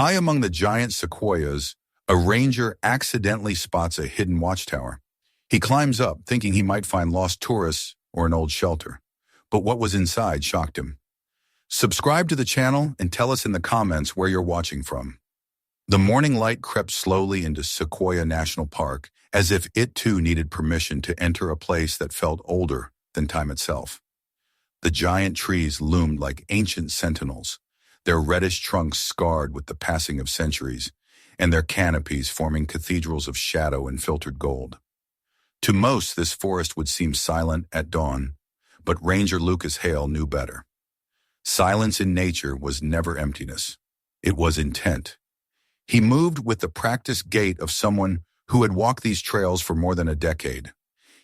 High among the giant sequoias, a ranger accidentally spots a hidden watchtower. He climbs up, thinking he might find lost tourists or an old shelter. But what was inside shocked him. Subscribe to the channel and tell us in the comments where you're watching from. The morning light crept slowly into Sequoia National Park, as if it too needed permission to enter a place that felt older than time itself. The giant trees loomed like ancient sentinels, their reddish trunks scarred with the passing of centuries, and their canopies forming cathedrals of shadow and filtered gold. To most, this forest would seem silent at dawn, but Ranger Lucas Hale knew better. Silence in nature was never emptiness. It was intent. He moved with the practiced gait of someone who had walked these trails for more than a decade.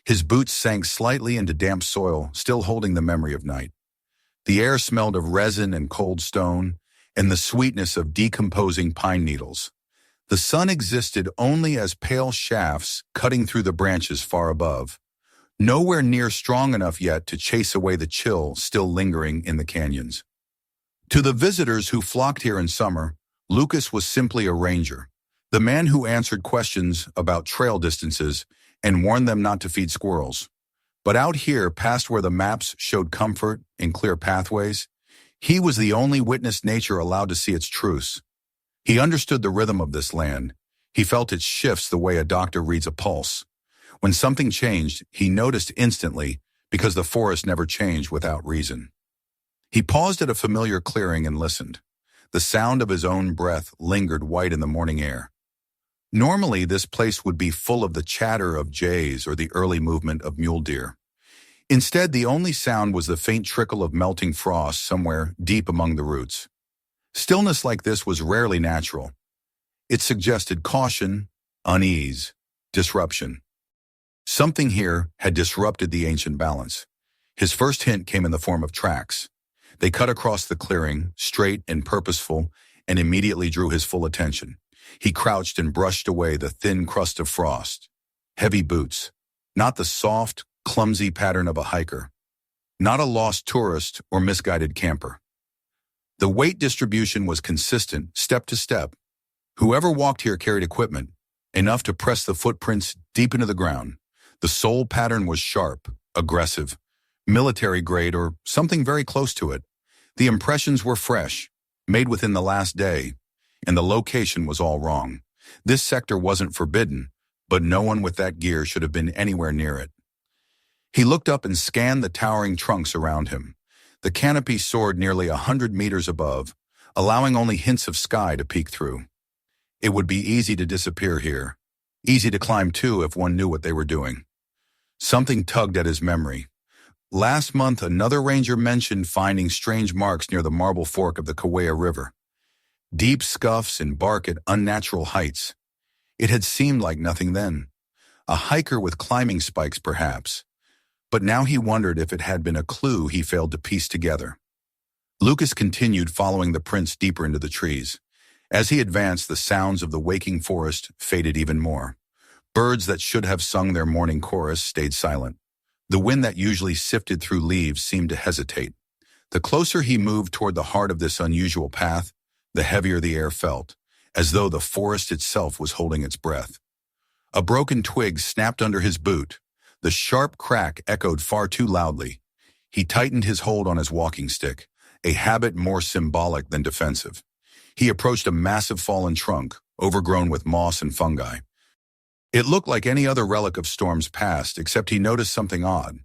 His boots sank slightly into damp soil, still holding the memory of night. The air smelled of resin and cold stone, and the sweetness of decomposing pine needles. The sun existed only as pale shafts cutting through the branches far above, nowhere near strong enough yet to chase away the chill still lingering in the canyons. To the visitors who flocked here in summer, Lucas was simply a ranger, the man who answered questions about trail distances and warned them not to feed squirrels. But out here, past where the maps showed comfort and clear pathways, he was the only witness nature allowed to see its truths. He understood the rhythm of this land. He felt its shifts the way a doctor reads a pulse. When something changed, he noticed instantly because the forest never changed without reason. He paused at a familiar clearing and listened. The sound of his own breath lingered white in the morning air. Normally, this place would be full of the chatter of jays or the early movement of mule deer. Instead, the only sound was the faint trickle of melting frost somewhere deep among the roots. Stillness like this was rarely natural. It suggested caution, unease, disruption. Something here had disrupted the ancient balance. His first hint came in the form of tracks. They cut across the clearing, straight and purposeful, and immediately drew his full attention. He crouched and brushed away the thin crust of frost. Heavy boots, not the soft, clumsy pattern of a hiker. Not a lost tourist or misguided camper. The weight distribution was consistent, step to step. Whoever walked here carried equipment, enough to press the footprints deep into the ground. The sole pattern was sharp, aggressive, military grade, or something very close to it. The impressions were fresh, made within the last day, and the location was all wrong. This sector wasn't forbidden, but no one with that gear should have been anywhere near it. He looked up and scanned the towering trunks around him. The canopy soared nearly 100 meters above, allowing only hints of sky to peek through. It would be easy to disappear here. Easy to climb too if one knew what they were doing. Something tugged at his memory. Last month, another ranger mentioned finding strange marks near the marble fork of the Sequoia River. Deep scuffs and bark at unnatural heights. It had seemed like nothing then. A hiker with climbing spikes, perhaps. But now he wondered if it had been a clue he failed to piece together. Lucas continued following the prints deeper into the trees. As he advanced, the sounds of the waking forest faded even more. Birds that should have sung their morning chorus stayed silent. The wind that usually sifted through leaves seemed to hesitate. The closer he moved toward the heart of this unusual path, the heavier the air felt, as though the forest itself was holding its breath. A broken twig snapped under his boot. The sharp crack echoed far too loudly. He tightened his hold on his walking stick, a habit more symbolic than defensive. He approached a massive fallen trunk, overgrown with moss and fungi. It looked like any other relic of storms past, except he noticed something odd.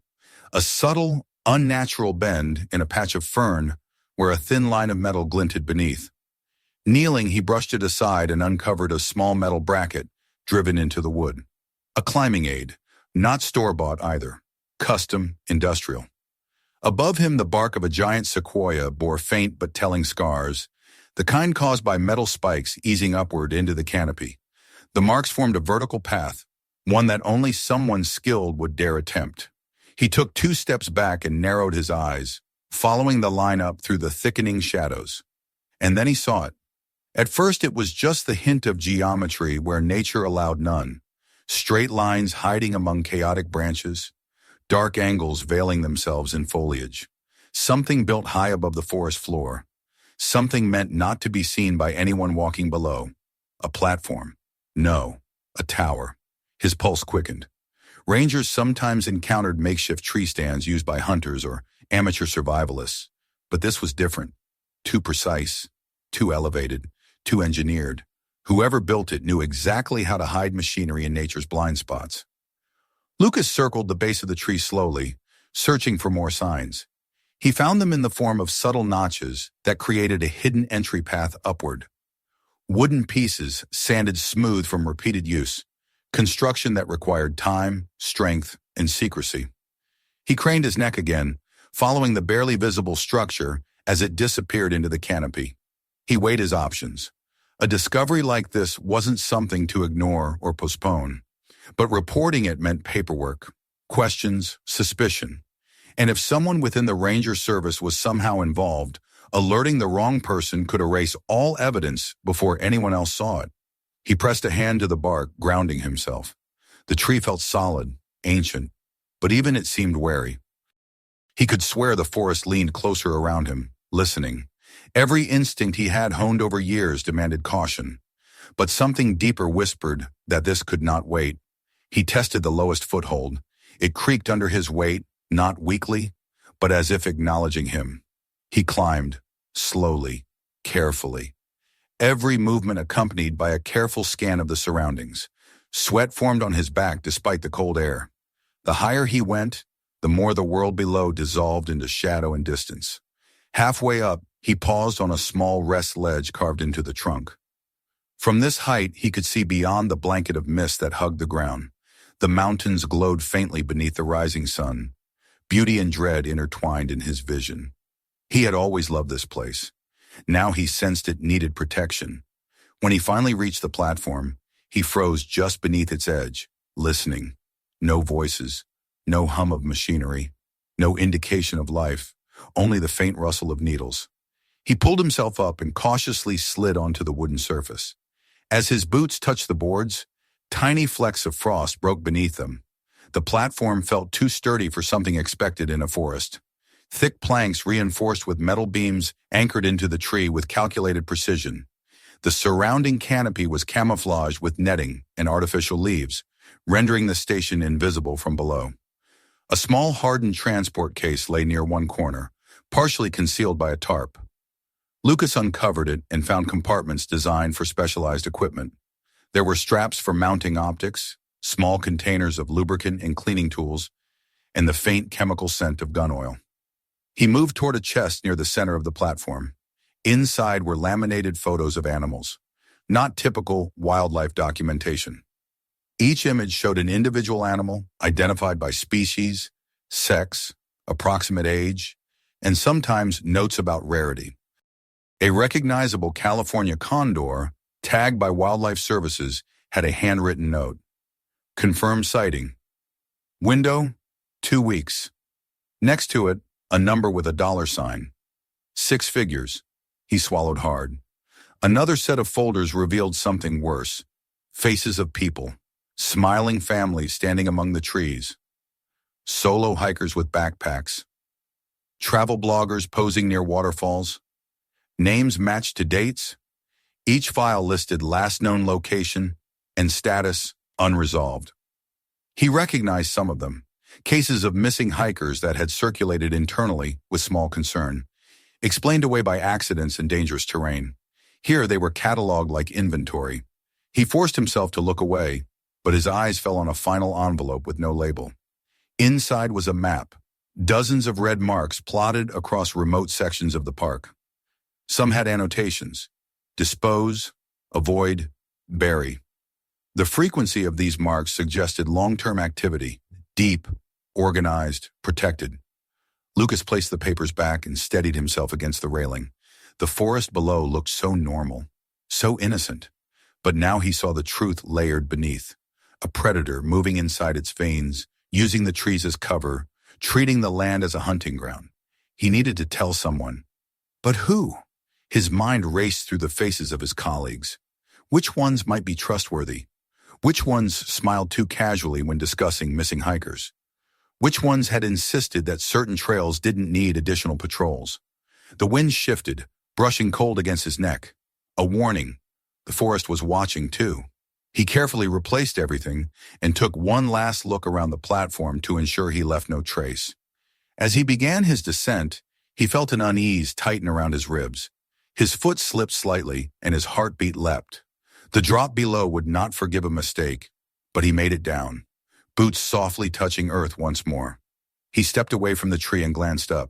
A subtle, unnatural bend in a patch of fern where a thin line of metal glinted beneath. Kneeling, he brushed it aside and uncovered a small metal bracket driven into the wood. A climbing aid, not store-bought either. Custom, industrial. Above him, the bark of a giant sequoia bore faint but telling scars, the kind caused by metal spikes easing upward into the canopy. The marks formed a vertical path, one that only someone skilled would dare attempt. He took 2 steps back and narrowed his eyes, following the line up through the thickening shadows. And then he saw it. At first, it was just the hint of geometry where nature allowed none. Straight lines hiding among chaotic branches, dark angles veiling themselves in foliage. Something built high above the forest floor. Something meant not to be seen by anyone walking below. A platform. No, a tower. His pulse quickened. Rangers sometimes encountered makeshift tree stands used by hunters or amateur survivalists, but this was different. Too precise, too elevated, too engineered. Whoever built it knew exactly how to hide machinery in nature's blind spots. Lucas circled the base of the tree slowly, searching for more signs. He found them in the form of subtle notches that created a hidden entry path upward. Wooden pieces sanded smooth from repeated use, construction that required time, strength, and secrecy. He craned his neck again, following the barely visible structure as it disappeared into the canopy. He weighed his options. A discovery like this wasn't something to ignore or postpone, but reporting it meant paperwork, questions, suspicion. And if someone within the Ranger Service was somehow involved, alerting the wrong person could erase all evidence before anyone else saw it. He pressed a hand to the bark, grounding himself. The tree felt solid, ancient, but even it seemed wary. He could swear the forest leaned closer around him, listening. Every instinct he had honed over years demanded caution, but something deeper whispered that this could not wait. He tested the lowest foothold. It creaked under his weight, not weakly, but as if acknowledging him. He climbed, slowly, carefully. Every movement accompanied by a careful scan of the surroundings. Sweat formed on his back despite the cold air. The higher he went, the more the world below dissolved into shadow and distance. Halfway up, he paused on a small rest ledge carved into the trunk. From this height, he could see beyond the blanket of mist that hugged the ground. The mountains glowed faintly beneath the rising sun. Beauty and dread intertwined in his vision. He had always loved this place. Now he sensed it needed protection. When he finally reached the platform, he froze just beneath its edge, listening. No voices, no hum of machinery, no indication of life, only the faint rustle of needles. He pulled himself up and cautiously slid onto the wooden surface. As his boots touched the boards, tiny flecks of frost broke beneath them. The platform felt too sturdy for something expected in a forest. Thick planks reinforced with metal beams anchored into the tree with calculated precision. The surrounding canopy was camouflaged with netting and artificial leaves, rendering the station invisible from below. A small hardened transport case lay near one corner, partially concealed by a tarp. Lucas uncovered it and found compartments designed for specialized equipment. There were straps for mounting optics, small containers of lubricant and cleaning tools, and the faint chemical scent of gun oil. He moved toward a chest near the center of the platform. Inside were laminated photos of animals, not typical wildlife documentation. Each image showed an individual animal identified by species, sex, approximate age, and sometimes notes about rarity. A recognizable California condor, tagged by Wildlife Services, had a handwritten note. Confirmed sighting. Window, 2 weeks. Next to it, a number with a $sign. 6 figures. He swallowed hard. Another set of folders revealed something worse. Faces of people. Smiling families standing among the trees. Solo hikers with backpacks. Travel bloggers posing near waterfalls. Names matched to dates. Each file listed last known location and status unresolved. He recognized some of them. Cases of missing hikers that had circulated internally with small concern, explained away by accidents and dangerous terrain. Here they were cataloged like inventory. He forced himself to look away, but his eyes fell on a final envelope with no label. Inside was a map, dozens of red marks plotted across remote sections of the park. Some had annotations: dispose, avoid, bury. The frequency of these marks suggested long-term activity, deep, organized, protected. Lucas placed the papers back and steadied himself against the railing. The forest below looked so normal, so innocent. But now he saw the truth layered beneath. A predator moving inside its veins, using the trees as cover, treating the land as a hunting ground. He needed to tell someone. But who? His mind raced through the faces of his colleagues. Which ones might be trustworthy? Which ones smiled too casually when discussing missing hikers? Which ones had insisted that certain trails didn't need additional patrols? The wind shifted, brushing cold against his neck. A warning. The forest was watching too. He carefully replaced everything and took one last look around the platform to ensure he left no trace. As he began his descent, he felt an unease tighten around his ribs. His foot slipped slightly and his heartbeat leapt. The drop below would not forgive a mistake, but he made it down, boots softly touching earth once more. He stepped away from the tree and glanced up.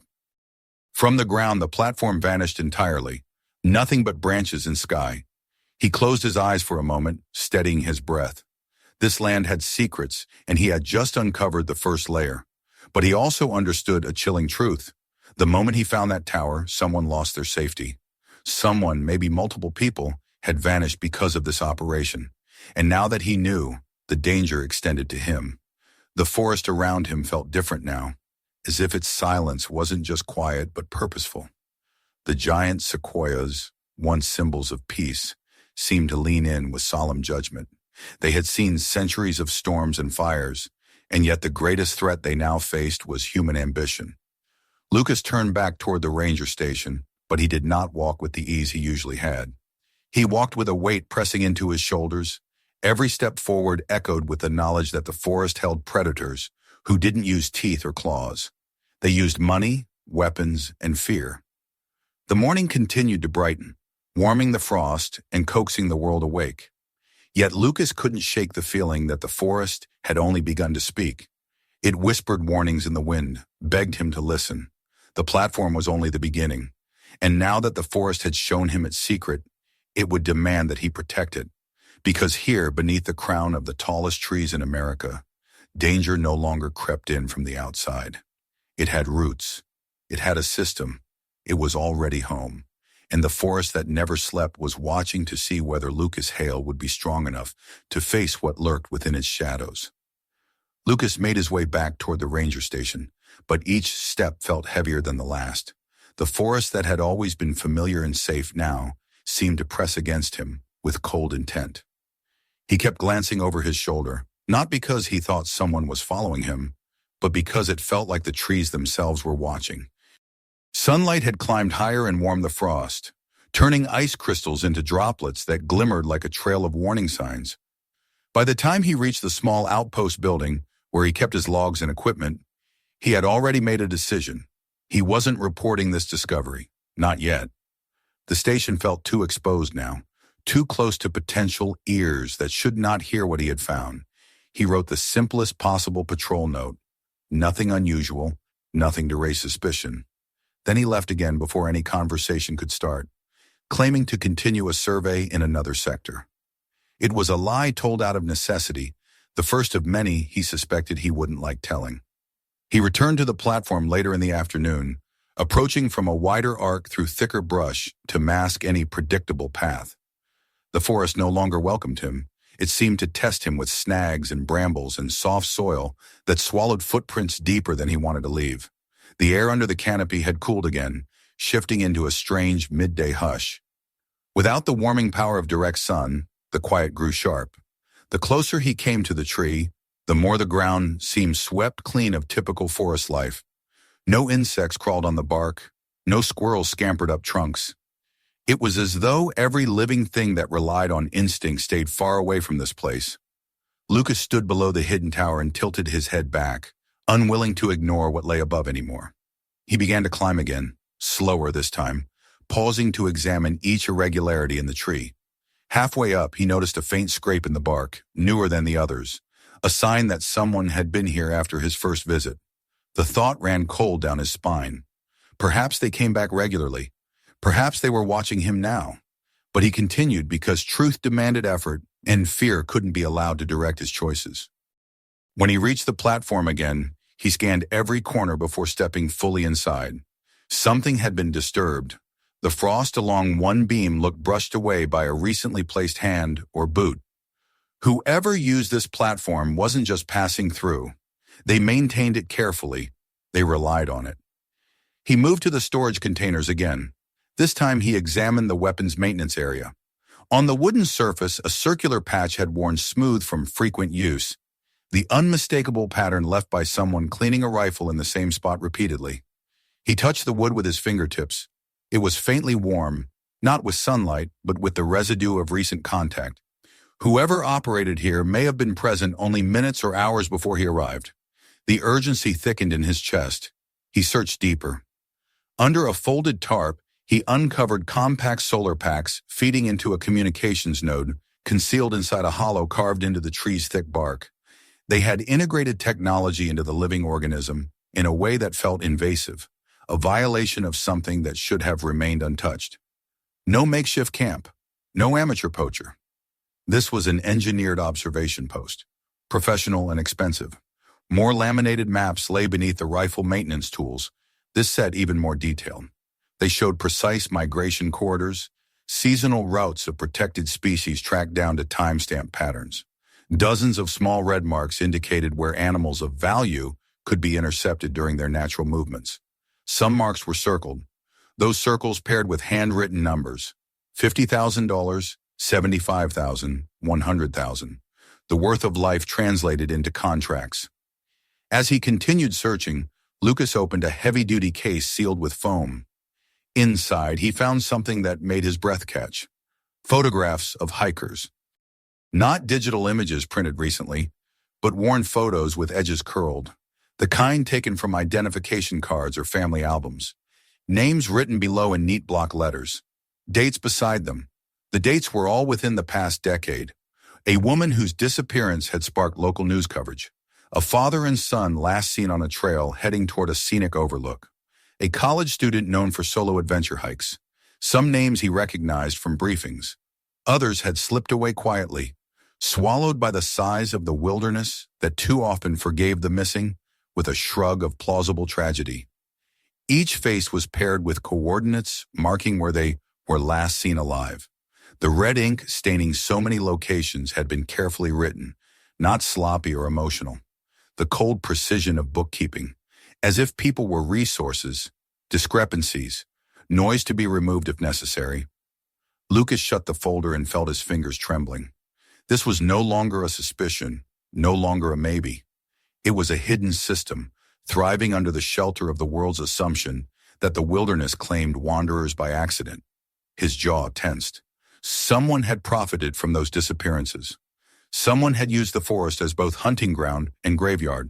From the ground, the platform vanished entirely, nothing but branches and sky. He closed his eyes for a moment, steadying his breath. This land had secrets, and he had just uncovered the first layer. But he also understood a chilling truth. The moment he found that tower, someone lost their safety. Someone, maybe multiple people, had vanished because of this operation. And now that he knew, the danger extended to him. The forest around him felt different now, as if its silence wasn't just quiet but purposeful. The giant sequoias, once symbols of peace, seemed to lean in with solemn judgment. They had seen centuries of storms and fires, and yet the greatest threat they now faced was human ambition. Lucas turned back toward the ranger station, but he did not walk with the ease he usually had. He walked with a weight pressing into his shoulders. Every step forward echoed with the knowledge that the forest held predators who didn't use teeth or claws. They used money, weapons, and fear. The morning continued to brighten, warming the frost and coaxing the world awake. Yet Lucas couldn't shake the feeling that the forest had only begun to speak. It whispered warnings in the wind, begged him to listen. The platform was only the beginning, and now that the forest had shown him its secret, it would demand that he protect it. Because here, beneath the crown of the tallest trees in America, danger no longer crept in from the outside. It had roots. It had a system. It was already home. And the forest that never slept was watching to see whether Lucas Hale would be strong enough to face what lurked within its shadows. Lucas made his way back toward the ranger station, but each step felt heavier than the last. The forest that had always been familiar and safe now seemed to press against him with cold intent. He kept glancing over his shoulder, not because he thought someone was following him, but because it felt like the trees themselves were watching. Sunlight had climbed higher and warmed the frost, turning ice crystals into droplets that glimmered like a trail of warning signs. By the time he reached the small outpost building where he kept his logs and equipment, he had already made a decision. He wasn't reporting this discovery, not yet. The station felt too exposed now, too close to potential ears that should not hear what he had found. He wrote the simplest possible patrol note. Nothing unusual, nothing to raise suspicion. Then he left again before any conversation could start, claiming to continue a survey in another sector. It was a lie told out of necessity, the first of many he suspected he wouldn't like telling. He returned to the platform later in the afternoon, approaching from a wider arc through thicker brush to mask any predictable path. The forest no longer welcomed him. It seemed to test him with snags and brambles and soft soil that swallowed footprints deeper than he wanted to leave. The air under the canopy had cooled again, shifting into a strange midday hush. Without the warming power of direct sun, the quiet grew sharp. The closer he came to the tree, the more the ground seemed swept clean of typical forest life. No insects crawled on the bark, no squirrels scampered up trunks. It was as though every living thing that relied on instinct stayed far away from this place. Lucas stood below the hidden tower and tilted his head back, unwilling to ignore what lay above anymore. He began to climb again, slower this time, pausing to examine each irregularity in the tree. Halfway up, he noticed a faint scrape in the bark, newer than the others, a sign that someone had been here after his first visit. The thought ran cold down his spine. Perhaps they came back regularly. Perhaps they were watching him now. But he continued because truth demanded effort and fear couldn't be allowed to direct his choices. When he reached the platform again, he scanned every corner before stepping fully inside. Something had been disturbed. The frost along one beam looked brushed away by a recently placed hand or boot. Whoever used this platform wasn't just passing through. They maintained it carefully. They relied on it. He moved to the storage containers again. This time he examined the weapons maintenance area. On the wooden surface, a circular patch had worn smooth from frequent use, the unmistakable pattern left by someone cleaning a rifle in the same spot repeatedly. He touched the wood with his fingertips. It was faintly warm, not with sunlight, but with the residue of recent contact. Whoever operated here may have been present only minutes or hours before he arrived. The urgency thickened in his chest. He searched deeper. Under a folded tarp, he uncovered compact solar packs feeding into a communications node, concealed inside a hollow carved into the tree's thick bark. They had integrated technology into the living organism in a way that felt invasive, a violation of something that should have remained untouched. No makeshift camp, no amateur poacher. This was an engineered observation post, professional and expensive. More laminated maps lay beneath the rifle maintenance tools, this set even more detailed. They showed precise migration corridors, seasonal routes of protected species tracked down to timestamp patterns. Dozens of small red marks indicated where animals of value could be intercepted during their natural movements. Some marks were circled. Those circles paired with handwritten numbers. $50,000, $75,000, $100,000. The worth of life translated into contracts. As he continued searching, Lucas opened a heavy-duty case sealed with foam. Inside, he found something that made his breath catch. Photographs of hikers. Not digital images printed recently, but worn photos with edges curled. The kind taken from identification cards or family albums. Names written below in neat block letters. Dates beside them. The dates were all within the past decade. A woman whose disappearance had sparked local news coverage. A father and son last seen on a trail heading toward a scenic overlook. A college student known for solo adventure hikes. Some names he recognized from briefings. Others had slipped away quietly, swallowed by the size of the wilderness that too often forgave the missing with a shrug of plausible tragedy. Each face was paired with coordinates marking where they were last seen alive. The red ink staining so many locations had been carefully written, not sloppy or emotional. The cold precision of bookkeeping, as if people were resources, discrepancies, noise to be removed if necessary. Lucas shut the folder and felt his fingers trembling. This was no longer a suspicion, no longer a maybe. It was a hidden system, thriving under the shelter of the world's assumption that the wilderness claimed wanderers by accident. His jaw tensed. Someone had profited from those disappearances. Someone had used the forest as both hunting ground and graveyard.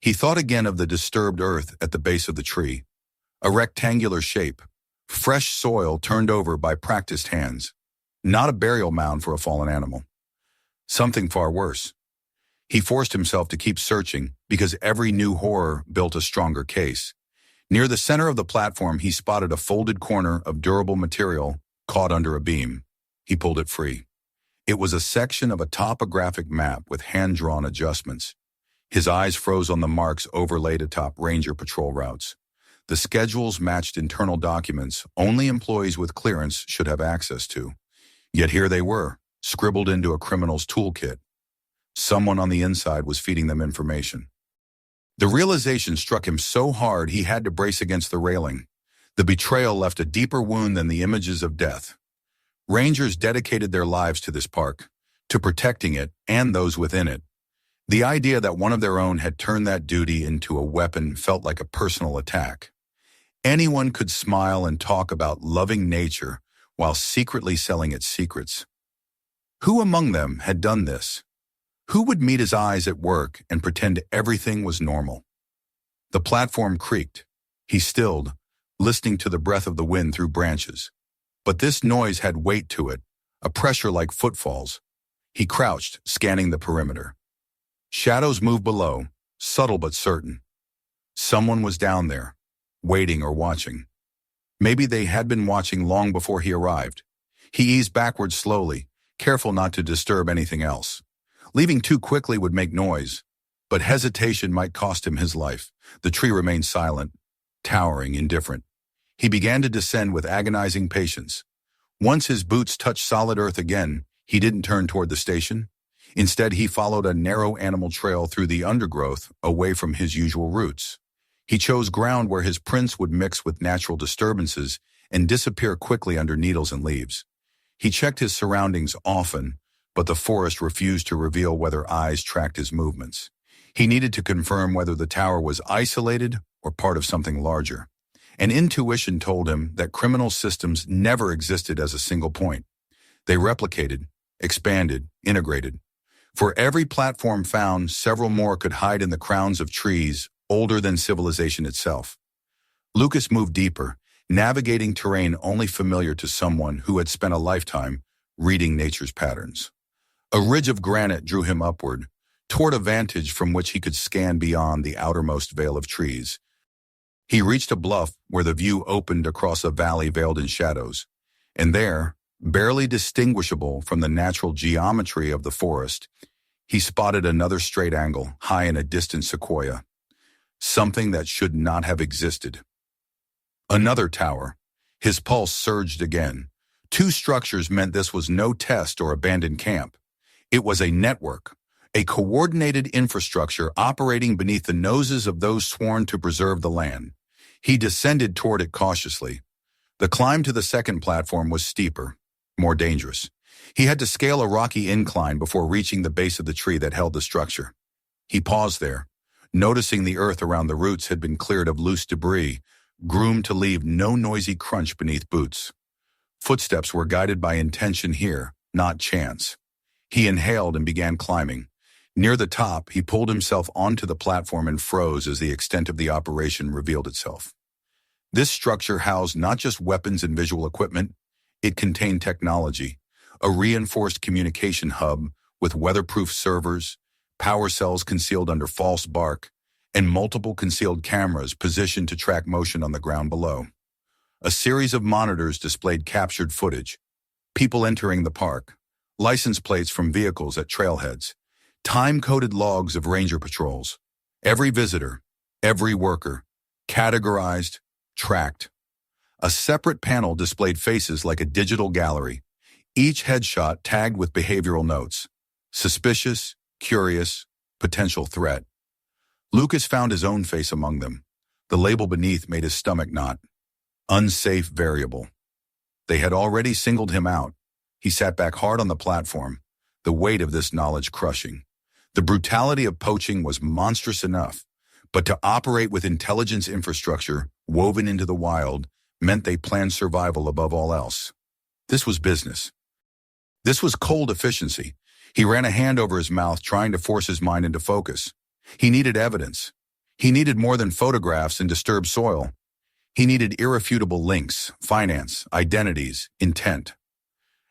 He thought again of the disturbed earth at the base of the tree. A rectangular shape, fresh soil turned over by practiced hands. Not a burial mound for a fallen animal. Something far worse. He forced himself to keep searching because every new horror built a stronger case. Near the center of the platform, he spotted a folded corner of durable material caught under a beam. He pulled it free. It was a section of a topographic map with hand-drawn adjustments. His eyes froze on the marks overlaid atop ranger patrol routes. The schedules matched internal documents only employees with clearance should have access to. Yet here they were, scribbled into a criminal's toolkit. Someone on the inside was feeding them information. The realization struck him so hard he had to brace against the railing. The betrayal left a deeper wound than the images of death. Rangers dedicated their lives to this park, to protecting it and those within it. The idea that one of their own had turned that duty into a weapon felt like a personal attack. Anyone could smile and talk about loving nature while secretly selling its secrets. Who among them had done this? Who would meet his eyes at work and pretend everything was normal? The platform creaked. He stilled, listening to the breath of the wind through branches. But this noise had weight to it, a pressure like footfalls. He crouched, scanning the perimeter. Shadows moved below, subtle but certain. Someone was down there, waiting or watching. Maybe they had been watching long before he arrived. He eased backwards slowly, careful not to disturb anything else. Leaving too quickly would make noise, but hesitation might cost him his life. The tree remained silent, towering, indifferent. He began to descend with agonizing patience. Once his boots touched solid earth again, he didn't turn toward the station. Instead, he followed a narrow animal trail through the undergrowth, away from his usual routes. He chose ground where his prints would mix with natural disturbances and disappear quickly under needles and leaves. He checked his surroundings often, but the forest refused to reveal whether eyes tracked his movements. He needed to confirm whether the tower was isolated or part of something larger. and intuition told him that criminal systems never existed as a single point. They replicated, expanded, integrated. For every platform found, several more could hide in the crowns of trees older than civilization itself. Lucas moved deeper, navigating terrain only familiar to someone who had spent a lifetime reading nature's patterns. A ridge of granite drew him upward, toward a vantage from which he could scan beyond the outermost veil of trees. He reached a bluff where the view opened across a valley veiled in shadows, and there, barely distinguishable from the natural geometry of the forest, he spotted another straight angle high in a distant sequoia, something that should not have existed. Another tower. His pulse surged again. Two structures meant this was no test or abandoned camp. It was a network, a coordinated infrastructure operating beneath the noses of those sworn to preserve the land. He descended toward it cautiously. The climb to the second platform was steeper, more dangerous. He had to scale a rocky incline before reaching the base of the tree that held the structure. He paused there, noticing the earth around the roots had been cleared of loose debris, groomed to leave no noisy crunch beneath boots. Footsteps were guided by intention here, not chance. He inhaled and began climbing. Near the top, he pulled himself onto the platform and froze as the extent of the operation revealed itself. This structure housed not just weapons and visual equipment, it contained technology, a reinforced communication hub with weatherproof servers, power cells concealed under false bark, and multiple concealed cameras positioned to track motion on the ground below. A series of monitors displayed captured footage, people entering the park, license plates from vehicles at trailheads, time-coded logs of ranger patrols. Every visitor, every worker, categorized, tracked. A separate panel displayed faces like a digital gallery, each headshot tagged with behavioral notes. Suspicious, curious, potential threat. Lucas found his own face among them. The label beneath made his stomach knot. Unsafe variable. They had already singled him out. He sat back hard on the platform, the weight of this knowledge crushing. The brutality of poaching was monstrous enough, but to operate with intelligence infrastructure woven into the wild meant they planned survival above all else. This was business. This was cold efficiency. He ran a hand over his mouth, trying to force his mind into focus. He needed evidence. He needed more than photographs and disturbed soil. He needed irrefutable links, finance, identities, intent.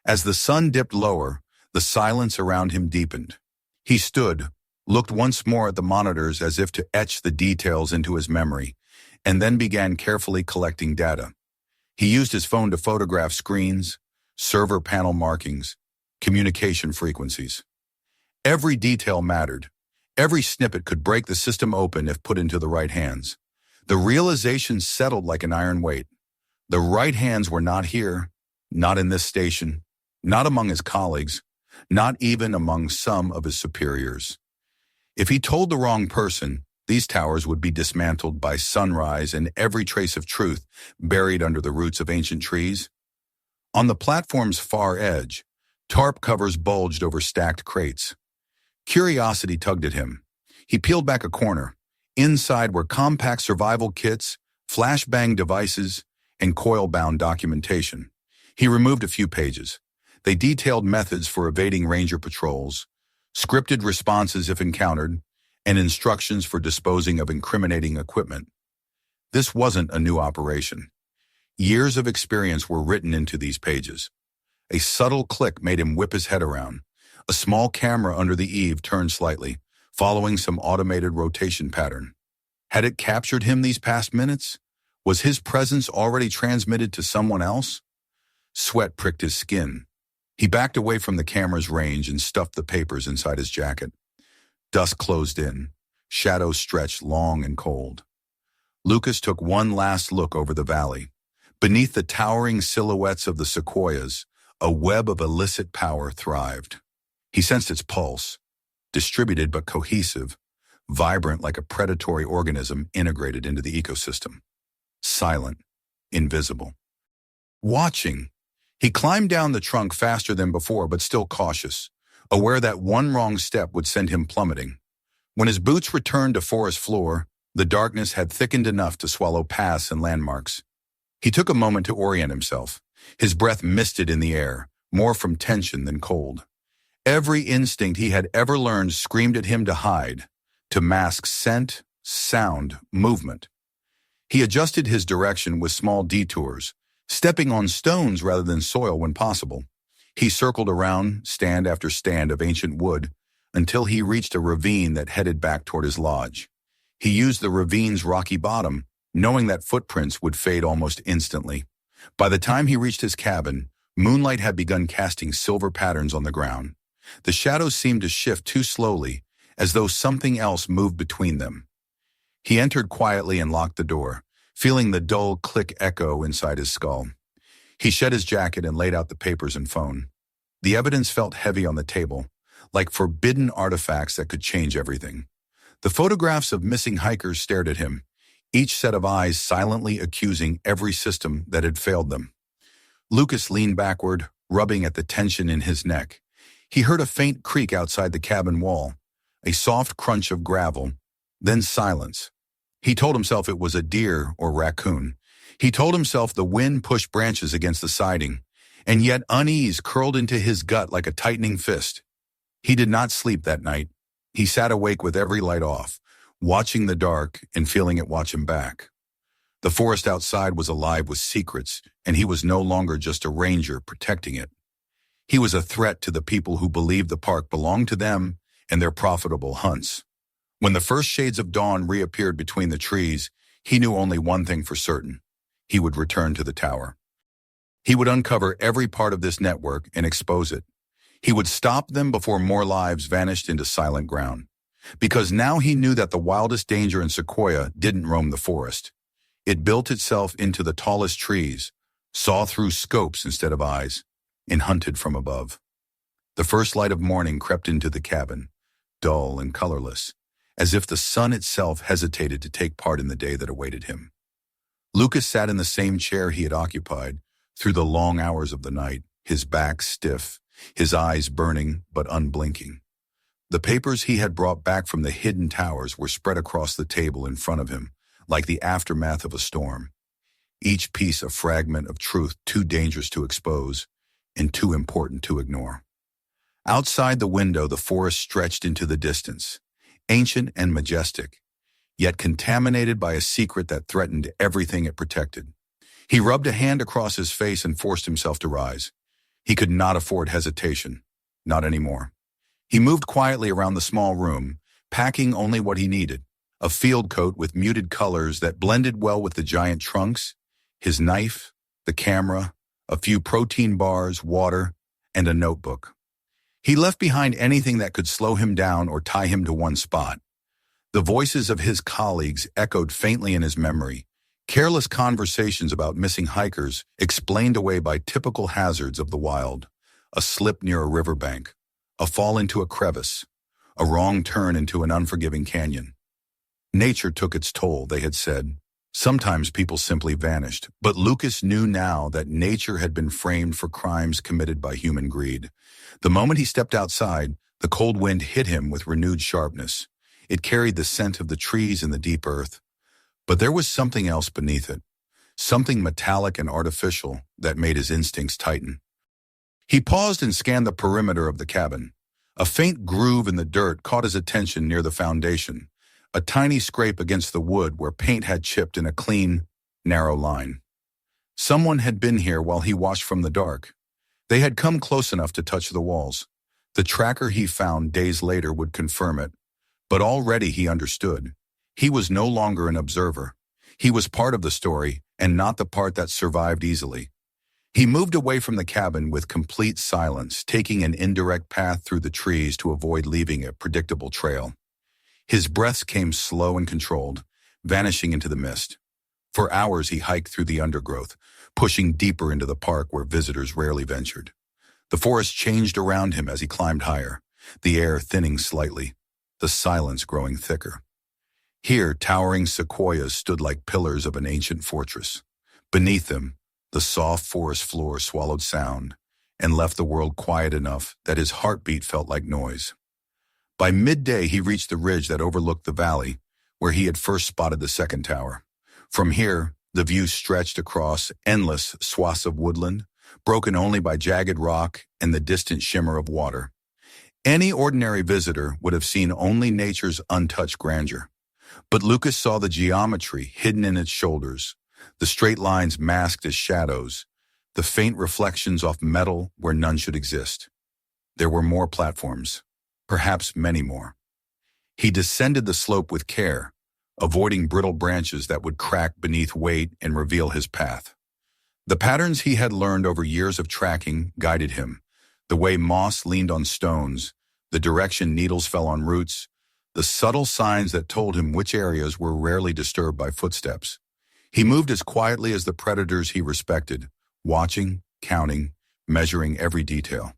As the sun dipped lower, the silence around him deepened. He stood, looked once more at the monitors as if to etch the details into his memory, and then began carefully collecting data. He used his phone to photograph screens, server panel markings, communication frequencies. Every detail mattered. Every snippet could break the system open if put into the right hands. The realization settled like an iron weight. The right hands were not here, not in this station, not among his colleagues, not even among some of his superiors. If he told the wrong person, these towers would be dismantled by sunrise and every trace of truth buried under the roots of ancient trees. On the platform's far edge, tarp covers bulged over stacked crates. Curiosity tugged at him. He peeled back a corner. Inside were compact survival kits, flashbang devices, and coil-bound documentation. He removed a few pages. They detailed methods for evading ranger patrols, scripted responses if encountered, and instructions for disposing of incriminating equipment. This wasn't a new operation. Years of experience were written into these pages. A subtle click made him whip his head around. A small camera under the eave turned slightly, following some automated rotation pattern. Had it captured him these past minutes? Was his presence already transmitted to someone else? Sweat pricked his skin. He backed away from the camera's range and stuffed the papers inside his jacket. Dusk closed in. Shadows stretched long and cold. Lucas took one last look over the valley. Beneath the towering silhouettes of the sequoias, a web of illicit power thrived. He sensed its pulse, distributed but cohesive, vibrant like a predatory organism integrated into the ecosystem. Silent, invisible. Watching. He climbed down the trunk faster than before, but still cautious, aware that one wrong step would send him plummeting. When his boots returned to forest floor, The darkness had thickened enough to swallow paths and landmarks. He took a moment to orient himself. His breath misted in the air, more from tension than cold. Every instinct he had ever learned screamed at him to hide, to mask scent, sound, movement. He adjusted his direction with small detours, stepping on stones rather than soil when possible. He circled around stand after stand of ancient wood until he reached a ravine that headed back toward his lodge. He used the ravine's rocky bottom, knowing that footprints would fade almost instantly. By the time he reached his cabin, moonlight had begun casting silver patterns on the ground. The shadows seemed to shift too slowly, as though something else moved between them. He entered quietly and locked the door, feeling the dull click echo inside his skull. He shed his jacket and laid out the papers and phone. The evidence felt heavy on the table, like forbidden artifacts that could change everything. The photographs of missing hikers stared at him, each set of eyes silently accusing every system that had failed them. Lucas leaned backward, rubbing at the tension in his neck. He heard a faint creak outside the cabin wall, a soft crunch of gravel, then silence. He told himself it was a deer or raccoon. He told himself the wind pushed branches against the siding, and yet unease curled into his gut like a tightening fist. He did not sleep that night. He sat awake with every light off, watching the dark and feeling it watch him back. The forest outside was alive with secrets, and he was no longer just a ranger protecting it. He was a threat to the people who believed the park belonged to them and their profitable hunts. When the first shades of dawn reappeared between the trees, he knew only one thing for certain. He would return to the tower. He would uncover every part of this network and expose it. He would stop them before more lives vanished into silent ground. Because now he knew that the wildest danger in Sequoia didn't roam the forest. It built itself into the tallest trees, saw through scopes instead of eyes, and hunted from above. The first light of morning crept into the cabin, dull and colorless, as if the sun itself hesitated to take part in the day that awaited him. Lucas sat in the same chair he had occupied through the long hours of the night, his back stiff, his eyes burning but unblinking. The papers he had brought back from the hidden towers were spread across the table in front of him, like the aftermath of a storm. Each piece a fragment of truth too dangerous to expose and too important to ignore. Outside the window, the forest stretched into the distance, ancient and majestic, yet contaminated by a secret that threatened everything it protected. He rubbed a hand across his face and forced himself to rise. He could not afford hesitation, not anymore. He moved quietly around the small room, packing only what he needed, a field coat with muted colors that blended well with the giant trunks, his knife, the camera, a few protein bars, water, and a notebook. He left behind anything that could slow him down or tie him to one spot. The voices of his colleagues echoed faintly in his memory, careless conversations about missing hikers explained away by typical hazards of the wild, a slip near a riverbank, a fall into a crevice, a wrong turn into an unforgiving canyon. Nature took its toll, they had said. Sometimes people simply vanished, but Lucas knew now that nature had been framed for crimes committed by human greed. The moment he stepped outside, the cold wind hit him with renewed sharpness. It carried the scent of the trees and the deep earth. But there was something else beneath it, something metallic and artificial that made his instincts tighten. He paused and scanned the perimeter of the cabin. A faint groove in the dirt caught his attention near the foundation, a tiny scrape against the wood where paint had chipped in a clean, narrow line. Someone had been here while he watched from the dark. They had come close enough to touch the walls. The tracker he found days later would confirm it, but already he understood. He was no longer an observer. He was part of the story, and not the part that survived easily. He moved away from the cabin with complete silence, taking an indirect path through the trees to avoid leaving a predictable trail. His breaths came slow and controlled, vanishing into the mist. For hours he hiked through the undergrowth, pushing deeper into the park where visitors rarely ventured. The forest changed around him as he climbed higher, the air thinning slightly, the silence growing thicker. Here, towering sequoias stood like pillars of an ancient fortress. Beneath them, the soft forest floor swallowed sound and left the world quiet enough that his heartbeat felt like noise. By midday, he reached the ridge that overlooked the valley, where he had first spotted the second tower. From here, the view stretched across endless swaths of woodland, broken only by jagged rock and the distant shimmer of water. Any ordinary visitor would have seen only nature's untouched grandeur. But Lucas saw the geometry hidden in its shoulders, the straight lines masked as shadows, the faint reflections off metal where none should exist. There were more platforms, perhaps many more. He descended the slope with care, avoiding brittle branches that would crack beneath weight and reveal his path. The patterns he had learned over years of tracking guided him, the way moss leaned on stones, the direction needles fell on roots, the subtle signs that told him which areas were rarely disturbed by footsteps. He moved as quietly as the predators he respected, watching, counting, measuring every detail.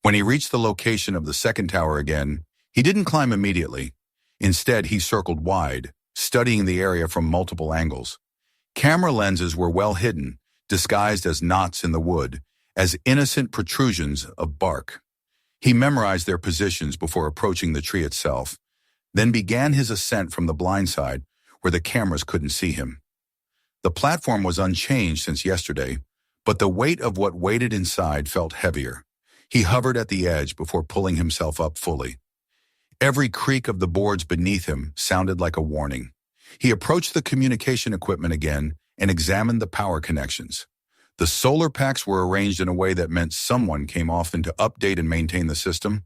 When he reached the location of the second tower again, he didn't climb immediately. Instead, he circled wide, studying the area from multiple angles. Camera lenses were well hidden, disguised as knots in the wood, as innocent protrusions of bark. He memorized their positions before approaching the tree itself, then began his ascent from the blind side, where the cameras couldn't see him. The platform was unchanged since yesterday, but the weight of what waited inside felt heavier. He hovered at the edge before pulling himself up fully. Every creak of the boards beneath him sounded like a warning. He approached the communication equipment again and examined the power connections. The solar packs were arranged in a way that meant someone came often to update and maintain the system.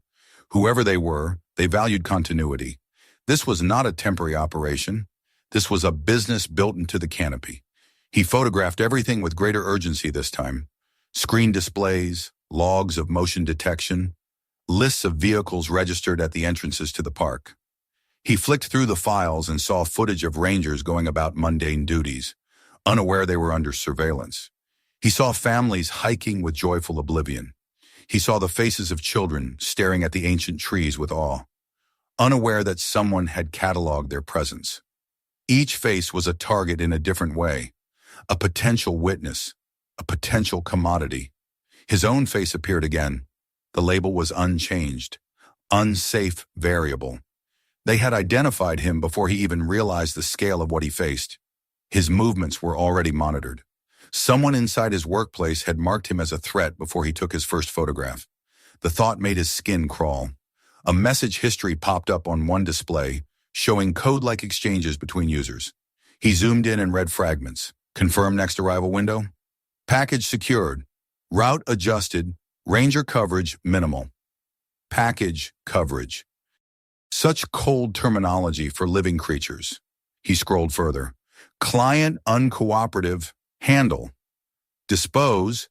Whoever they were, they valued continuity. This was not a temporary operation. This was a business built into the canopy. He photographed everything with greater urgency this time. Screen displays, logs of motion detection, lists of vehicles registered at the entrances to the park. He flicked through the files and saw footage of rangers going about mundane duties, unaware they were under surveillance. He saw families hiking with joyful oblivion. He saw the faces of children staring at the ancient trees with awe, unaware that someone had cataloged their presence. Each face was a target in a different way, a potential witness, a potential commodity. His own face appeared again. The label was unchanged, unsafe variable. They had identified him before he even realized the scale of what he faced. His movements were already monitored. Someone inside his workplace had marked him as a threat before he took his first photograph. The thought made his skin crawl. A message history popped up on one display, showing code-like exchanges between users. He zoomed in and read fragments. Confirm next arrival window. Package secured. Route adjusted. Ranger coverage minimal. Package coverage. Such cold terminology for living creatures. He scrolled further. Client uncooperative. Handle. Dispose.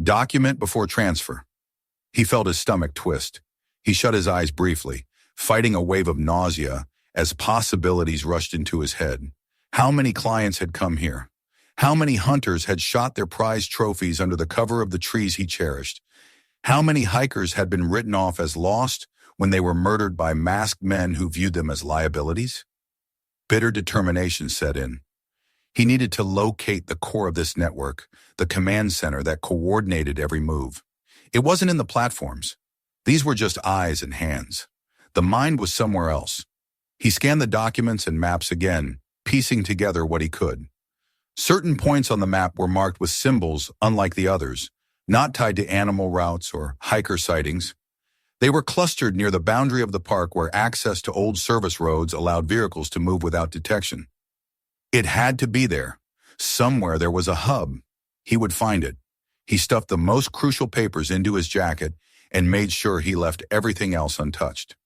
Document before transfer. He felt his stomach twist. He shut his eyes briefly, fighting a wave of nausea as possibilities rushed into his head. How many clients had come here? How many hunters had shot their prized trophies under the cover of the trees he cherished? How many hikers had been written off as lost when they were murdered by masked men who viewed them as liabilities? Bitter determination set in. He needed to locate the core of this network, the command center that coordinated every move. It wasn't in the platforms. These were just eyes and hands. The mind was somewhere else. He scanned the documents and maps again, piecing together what he could. Certain points on the map were marked with symbols unlike the others, not tied to animal routes or hiker sightings. They were clustered near the boundary of the park where access to old service roads allowed vehicles to move without detection. It had to be there. Somewhere there was a hub. He would find it. He stuffed the most crucial papers into his jacket and made sure he left everything else untouched.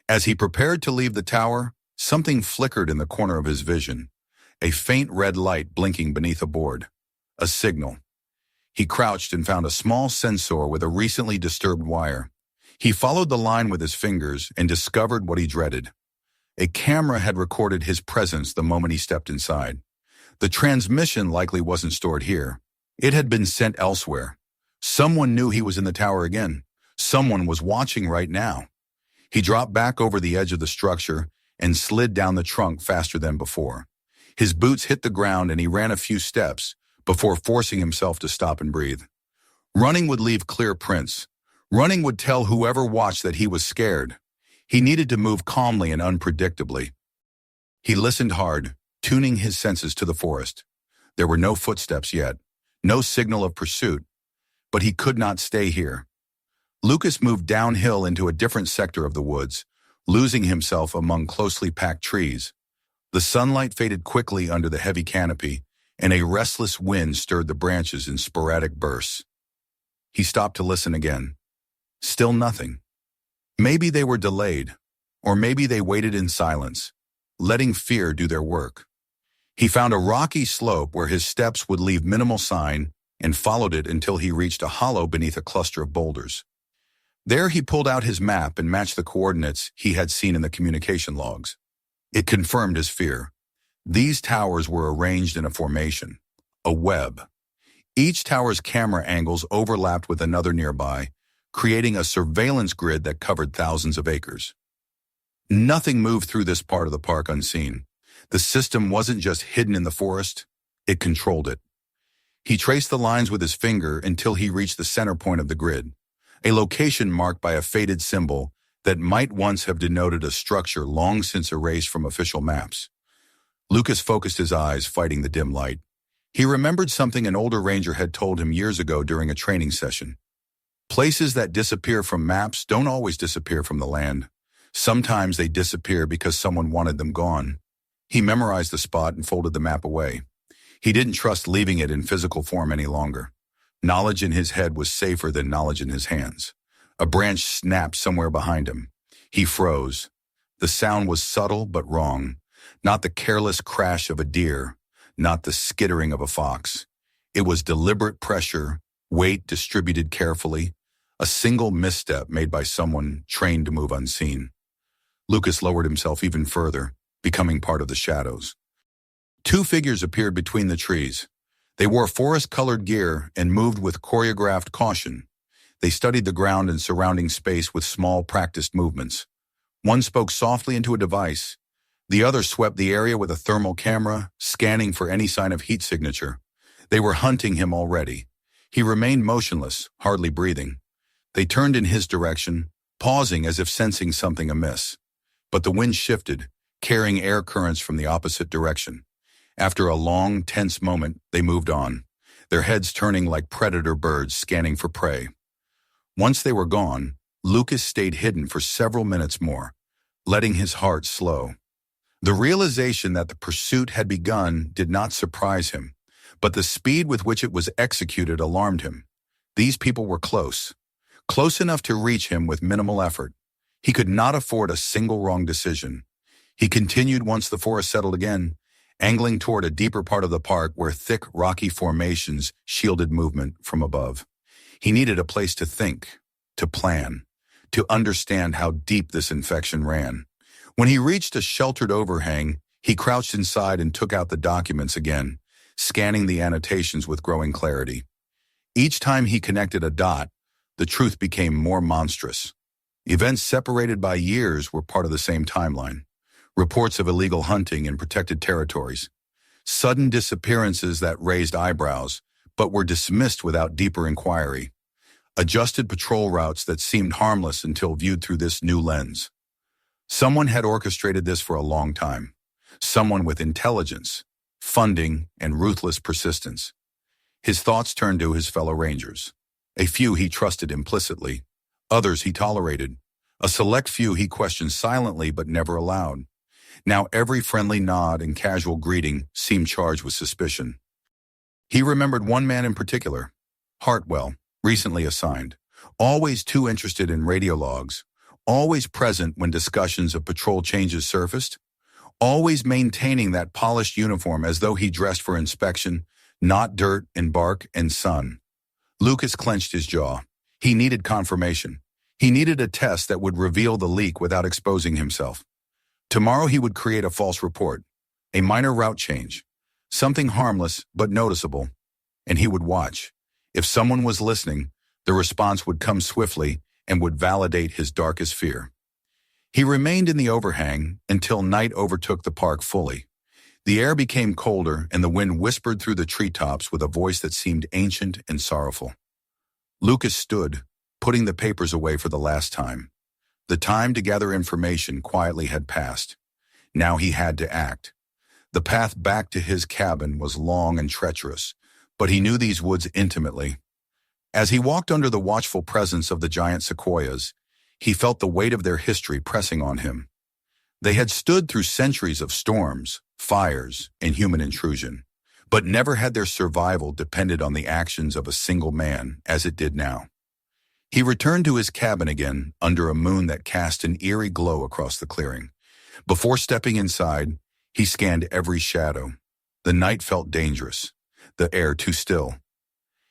As he prepared to leave the tower, something flickered in the corner of his vision. A faint red light blinking beneath a board. A signal. He crouched and found a small sensor with a recently disturbed wire. He followed the line with his fingers and discovered what he dreaded. A camera had recorded his presence the moment he stepped inside. The transmission likely wasn't stored here. It had been sent elsewhere. Someone knew he was in the tower again. Someone was watching right now. He dropped back over the edge of the structure and slid down the trunk faster than before. His boots hit the ground and he ran a few steps before forcing himself to stop and breathe. Running would leave clear prints. Running would tell whoever watched that he was scared. He needed to move calmly and unpredictably. He listened hard, tuning his senses to the forest. There were no footsteps yet, no signal of pursuit, but he could not stay here. Lucas moved downhill into a different sector of the woods, losing himself among closely packed trees. The sunlight faded quickly under the heavy canopy, and a restless wind stirred the branches in sporadic bursts. He stopped to listen again. Still nothing. Maybe they were delayed, or maybe they waited in silence, letting fear do their work. He found a rocky slope where his steps would leave minimal sign and followed it until he reached a hollow beneath a cluster of boulders. There he pulled out his map and matched the coordinates he had seen in the communication logs. It confirmed his fear. These towers were arranged in a formation, a web. Each tower's camera angles overlapped with another nearby, creating a surveillance grid that covered thousands of acres. Nothing moved through this part of the park unseen. The system wasn't just hidden in the forest, it controlled it. He traced the lines with his finger until he reached the center point of the grid, a location marked by a faded symbol that might once have denoted a structure long since erased from official maps. Lucas focused his eyes, fighting the dim light. He remembered something an older ranger had told him years ago during a training session. Places that disappear from maps don't always disappear from the land. Sometimes they disappear because someone wanted them gone. He memorized the spot and folded the map away. He didn't trust leaving it in physical form any longer. Knowledge in his head was safer than knowledge in his hands. A branch snapped somewhere behind him. He froze. The sound was subtle but wrong. Not the careless crash of a deer, not the skittering of a fox. It was deliberate pressure, weight distributed carefully, a single misstep made by someone trained to move unseen. Lucas lowered himself even further, becoming part of the shadows. Two figures appeared between the trees. They wore forest-colored gear and moved with choreographed caution. They studied the ground and surrounding space with small, practiced movements. One spoke softly into a device. The other swept the area with a thermal camera, scanning for any sign of heat signature. They were hunting him already. He remained motionless, hardly breathing. They turned in his direction, pausing as if sensing something amiss. But the wind shifted, carrying air currents from the opposite direction. After a long, tense moment, they moved on, their heads turning like predator birds scanning for prey. Once they were gone, Lucas stayed hidden for several minutes more, letting his heart slow. The realization that the pursuit had begun did not surprise him, but the speed with which it was executed alarmed him. These people were close enough to reach him with minimal effort. He could not afford a single wrong decision. He continued once the forest settled again, angling toward a deeper part of the park where thick, rocky formations shielded movement from above. He needed a place to think, to plan, to understand how deep this infection ran. When he reached a sheltered overhang, he crouched inside and took out the documents again, scanning the annotations with growing clarity. Each time he connected a dot, the truth became more monstrous. Events separated by years were part of the same timeline. Reports of illegal hunting in protected territories. Sudden disappearances that raised eyebrows, but were dismissed without deeper inquiry. Adjusted patrol routes that seemed harmless until viewed through this new lens. Someone had orchestrated this for a long time. Someone with intelligence, funding, and ruthless persistence. His thoughts turned to his fellow rangers. A few he trusted implicitly. Others he tolerated. A select few he questioned silently but never aloud. Now every friendly nod and casual greeting seemed charged with suspicion. He remembered one man in particular, Hartwell, recently assigned, always too interested in radio logs, always present when discussions of patrol changes surfaced, always maintaining that polished uniform as though he dressed for inspection, not dirt and bark and sun. Lucas clenched his jaw. He needed confirmation. He needed a test that would reveal the leak without exposing himself. Tomorrow he would create a false report, a minor route change, something harmless but noticeable, and he would watch. If someone was listening, the response would come swiftly and would validate his darkest fear. He remained in the overhang until night overtook the park fully. The air became colder and the wind whispered through the treetops with a voice that seemed ancient and sorrowful. Lucas stood, putting the papers away for the last time. The time to gather information quietly had passed. Now he had to act. The path back to his cabin was long and treacherous, but he knew these woods intimately. As he walked under the watchful presence of the giant sequoias, he felt the weight of their history pressing on him. They had stood through centuries of storms, fires, and human intrusion, but never had their survival depended on the actions of a single man as it did now. He returned to his cabin again under a moon that cast an eerie glow across the clearing. Before stepping inside, he scanned every shadow. The night felt dangerous, the air too still.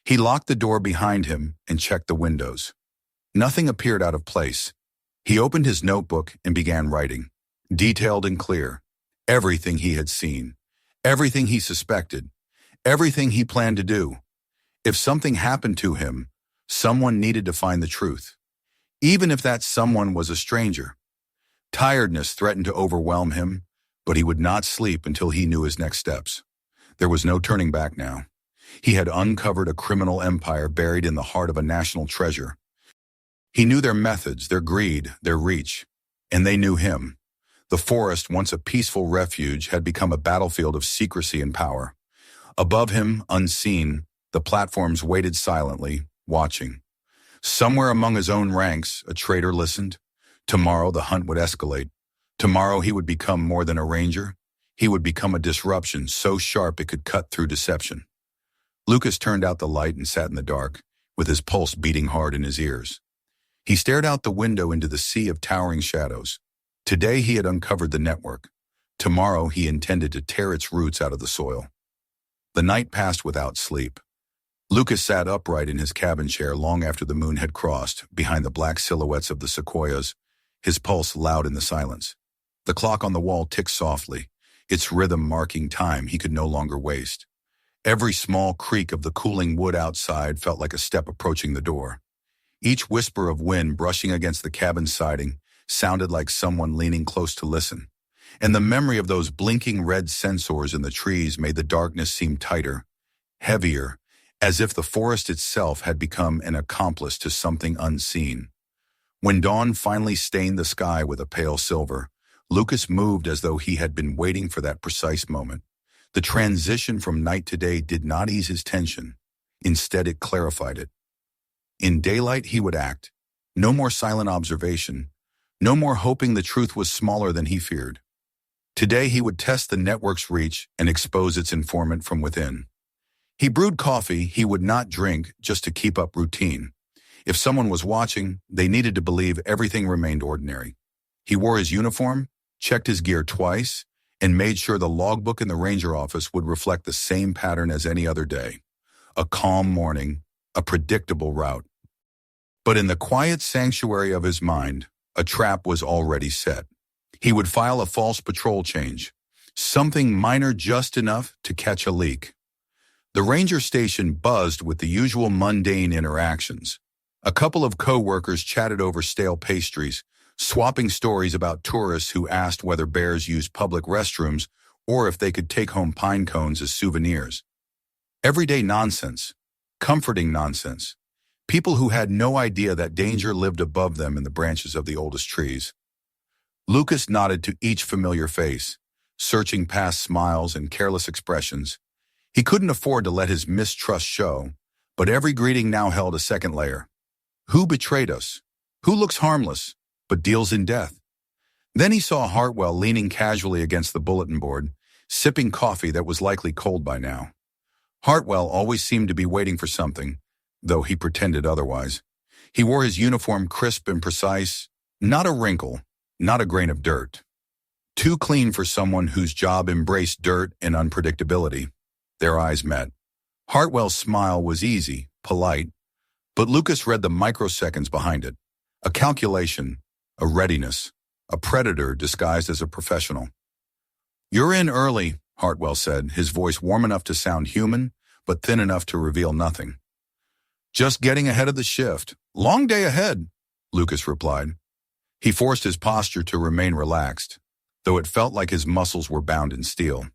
He locked the door behind him and checked the windows. Nothing appeared out of place. He opened his notebook and began writing, detailed and clear, everything he had seen, everything he suspected, everything he planned to do. If something happened to him, someone needed to find the truth, even if that someone was a stranger. Tiredness threatened to overwhelm him, but he would not sleep until he knew his next steps. There was no turning back now. He had uncovered a criminal empire buried in the heart of a national treasure. He knew their methods, their greed, their reach, and they knew him. The forest, once a peaceful refuge, had become a battlefield of secrecy and power. Above him, unseen, the platforms waited silently, watching. Somewhere among his own ranks, a traitor listened. Tomorrow the hunt would escalate. Tomorrow he would become more than a ranger. He would become a disruption so sharp it could cut through deception. Lucas turned out the light and sat in the dark, with his pulse beating hard in his ears. He stared out the window into the sea of towering shadows. Today he had uncovered the network. Tomorrow he intended to tear its roots out of the soil. The night passed without sleep. Lucas sat upright in his cabin chair long after the moon had crossed, behind the black silhouettes of the sequoias, his pulse loud in the silence. The clock on the wall ticked softly, its rhythm marking time he could no longer waste. Every small creak of the cooling wood outside felt like a step approaching the door. Each whisper of wind brushing against the cabin siding sounded like someone leaning close to listen. And the memory of those blinking red sensors in the trees made the darkness seem tighter, heavier, as if the forest itself had become an accomplice to something unseen. When dawn finally stained the sky with a pale silver, Lucas moved as though he had been waiting for that precise moment. The transition from night to day did not ease his tension. Instead, it clarified it. In daylight, he would act. No more silent observation. No more hoping the truth was smaller than he feared. Today, he would test the network's reach and expose its informant from within. He brewed coffee he would not drink just to keep up routine. If someone was watching, they needed to believe everything remained ordinary. He wore his uniform, checked his gear twice, and made sure the logbook in the ranger office would reflect the same pattern as any other day. A calm morning, a predictable route. But in the quiet sanctuary of his mind, a trap was already set. He would file a false patrol change, something minor just enough to catch a leak. The ranger station buzzed with the usual mundane interactions. A couple of co-workers chatted over stale pastries, swapping stories about tourists who asked whether bears used public restrooms or if they could take home pine cones as souvenirs. Everyday nonsense, comforting nonsense. People who had no idea that danger lived above them in the branches of the oldest trees. Lucas nodded to each familiar face, searching past smiles and careless expressions. He couldn't afford to let his mistrust show, but every greeting now held a second layer. Who betrayed us? Who looks harmless, but deals in death? Then he saw Hartwell leaning casually against the bulletin board, sipping coffee that was likely cold by now. Hartwell always seemed to be waiting for something, though he pretended otherwise. He wore his uniform crisp and precise, not a wrinkle, not a grain of dirt. Too clean for someone whose job embraced dirt and unpredictability. Their eyes met. Hartwell's smile was easy, polite, but Lucas read the microseconds behind it. A calculation, a readiness, a predator disguised as a professional. "You're in early," Hartwell said, his voice warm enough to sound human, but thin enough to reveal nothing. "Just getting ahead of the shift. Long day ahead," Lucas replied. He forced his posture to remain relaxed, though it felt like his muscles were bound in steel.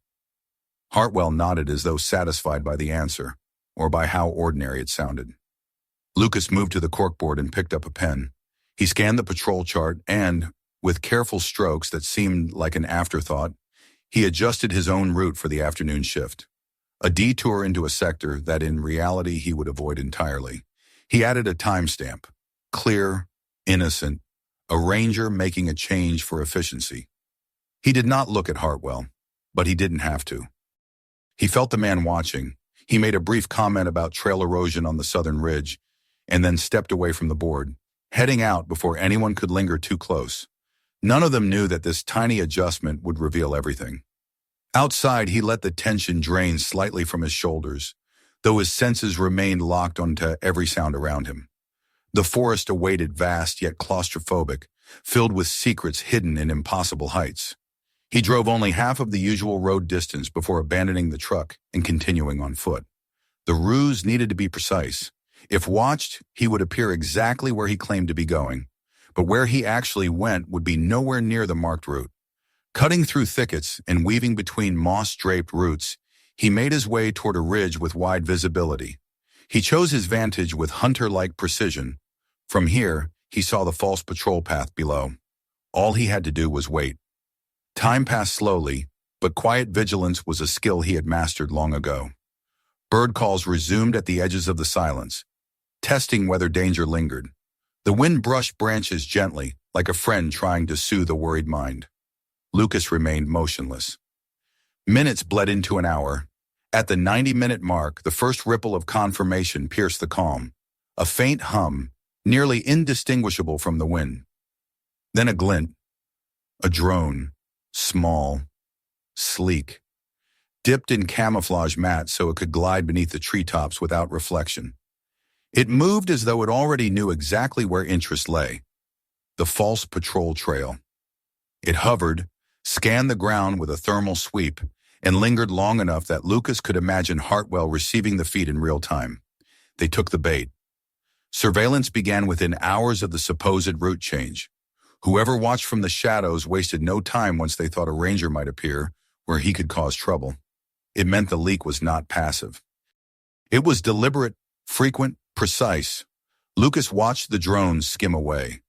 Hartwell nodded as though satisfied by the answer, or by how ordinary it sounded. Lucas moved to the corkboard and picked up a pen. He scanned the patrol chart and, With careful strokes that seemed like an afterthought, he adjusted his own route for the afternoon shift. A detour into a sector that in reality he would avoid entirely. He added a timestamp. Clear, innocent, a ranger making a change for efficiency. He did not look at Hartwell, but he didn't have to. He felt the man watching. He made a brief comment about trail erosion on the southern ridge, and then stepped away from the board, heading out before anyone could linger too close. None of them knew that this tiny adjustment would reveal everything. Outside, he let the tension drain slightly from his shoulders, though his senses remained locked onto every sound around him. The forest awaited, vast yet claustrophobic, filled with secrets hidden in impossible heights. He drove only half of the usual road distance before abandoning the truck and continuing on foot. The ruse needed to be precise. If watched, he would appear exactly where he claimed to be going, but where he actually went would be nowhere near the marked route. Cutting through thickets and weaving between moss-draped roots, he made his way toward a ridge with wide visibility. He chose his vantage with hunter-like precision. From here, he saw the false patrol path below. All he had to do was wait. Time passed slowly, but quiet vigilance was a skill he had mastered long ago. Bird calls resumed at the edges of the silence, testing whether danger lingered. The wind brushed branches gently, like a friend trying to soothe a worried mind. Lucas remained motionless. Minutes bled into an hour. At the 90-minute mark, the first ripple of confirmation pierced the calm, a faint hum, nearly indistinguishable from the wind. Then a glint, a drone, small, sleek, dipped in camouflage mat so it could glide beneath the treetops without reflection. It moved as though it already knew exactly where interest lay, the false patrol trail. It hovered, scanned the ground with a thermal sweep, and lingered long enough that Lucas could imagine Hartwell receiving the feed in real time. They took the bait. Surveillance began within hours of the supposed route change. Whoever watched from the shadows wasted no time once they thought a ranger might appear where he could cause trouble. It meant the leak was not passive. It was deliberate, frequent, precise. Lucas watched the drones skim away.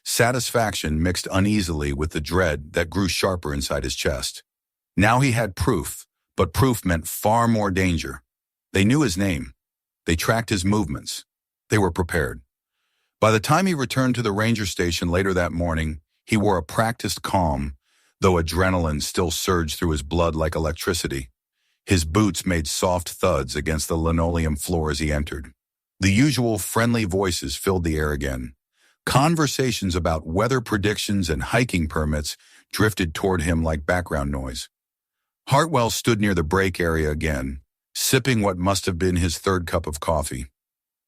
Satisfaction mixed uneasily with the dread that grew sharper inside his chest. Now he had proof, but proof meant far more danger. They knew his name. They tracked his movements. They were prepared. By the time he returned to the ranger station later that morning, he wore a practiced calm, though adrenaline still surged through his blood like electricity. His boots made soft thuds against the linoleum floor as he entered. The usual friendly voices filled the air again. Conversations about weather predictions and hiking permits drifted toward him like background noise. Hartwell stood near the break area again, sipping what must have been his third cup of coffee.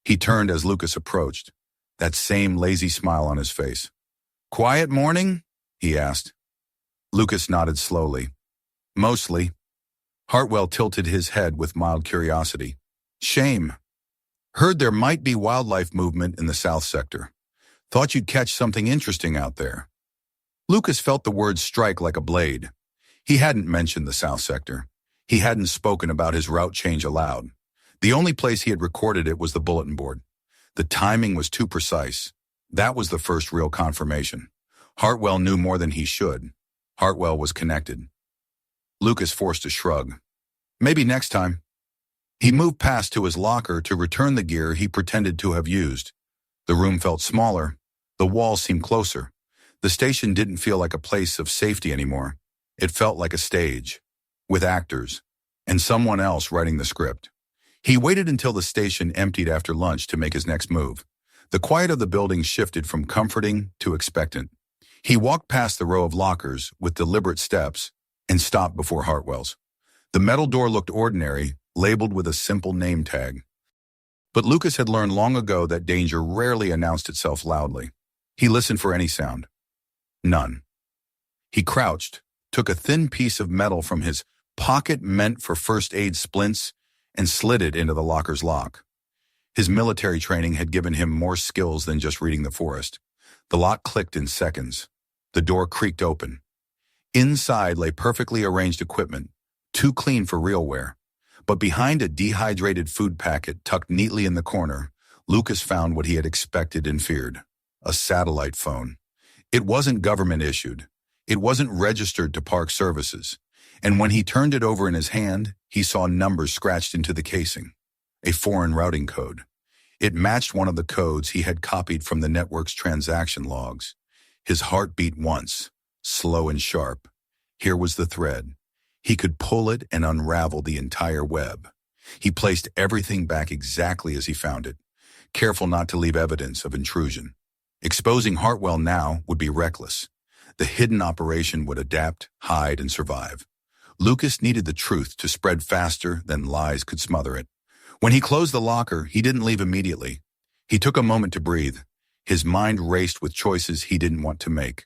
He turned as Lucas approached, that same lazy smile on his face. "Quiet morning?" he asked. Lucas nodded slowly. "Mostly." Hartwell tilted his head with mild curiosity. "Shame. Heard there might be wildlife movement in the south sector. Thought you'd catch something interesting out there." Lucas felt the words strike like a blade. He hadn't mentioned the south sector. He hadn't spoken about his route change aloud. The only place he had recorded it was the bulletin board. The timing was too precise. That was the first real confirmation. Hartwell knew more than he should. Hartwell was connected. Lucas forced a shrug. "Maybe next time." He moved past to his locker to return the gear he pretended to have used. The room felt smaller. The walls seemed closer. The station didn't feel like a place of safety anymore. It felt like a stage, with actors, and someone else writing the script. He waited until the station emptied after lunch to make his next move. The quiet of the building shifted from comforting to expectant. He walked past the row of lockers with deliberate steps and stopped before Hartwell's. The metal door looked ordinary, labeled with a simple name tag. But Lucas had learned long ago that danger rarely announced itself loudly. He listened for any sound. None. He crouched, took a thin piece of metal from his pocket meant for first aid splints, and slid it into the locker's lock. His military training had given him more skills than just reading the forest. The lock clicked in seconds. The door creaked open. Inside lay perfectly arranged equipment, too clean for real wear. But behind a dehydrated food packet tucked neatly in the corner, Lucas found what he had expected and feared: a satellite phone. It wasn't government issued. It wasn't registered to Park Services. And when he turned it over in his hand, he saw numbers scratched into the casing. A foreign routing code. It matched one of the codes he had copied from the network's transaction logs. His heart beat once, slow and sharp. Here was the thread. He could pull it and unravel the entire web. He placed everything back exactly as he found it, careful not to leave evidence of intrusion. Exposing Hartwell now would be reckless. The hidden operation would adapt, hide, and survive. Lucas needed the truth to spread faster than lies could smother it. When he closed the locker, he didn't leave immediately. He took a moment to breathe. His mind raced with choices he didn't want to make.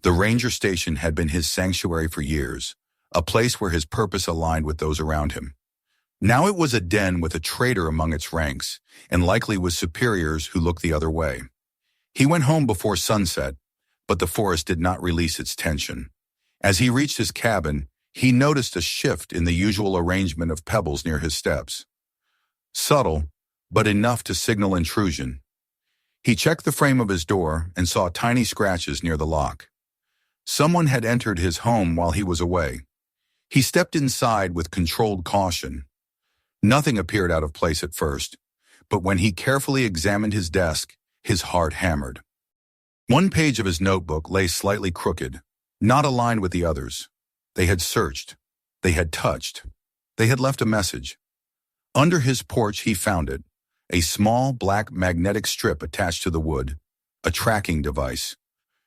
The ranger station had been his sanctuary for years, a place where his purpose aligned with those around him. Now it was a den with a traitor among its ranks, and likely with superiors who looked the other way. He went home before sunset, but the forest did not release its tension. As he reached his cabin, he noticed a shift in the usual arrangement of pebbles near his steps. Subtle, but enough to signal intrusion. He checked the frame of his door and saw tiny scratches near the lock. Someone had entered his home while he was away. He stepped inside with controlled caution. Nothing appeared out of place at first, but when he carefully examined his desk, his heart hammered. One page of his notebook lay slightly crooked, not aligned with the others. They had searched. They had touched. They had left a message. Under his porch he found it, a small black magnetic strip attached to the wood, a tracking device.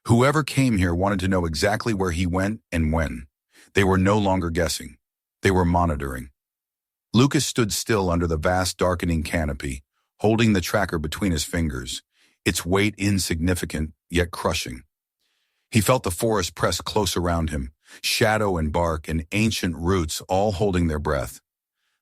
Whoever came here wanted to know exactly where he went and when. They were no longer guessing. They were monitoring. Lucas stood still under the vast darkening canopy, holding the tracker between his fingers, its weight insignificant yet crushing. He felt the forest press close around him, shadow and bark and ancient roots all holding their breath.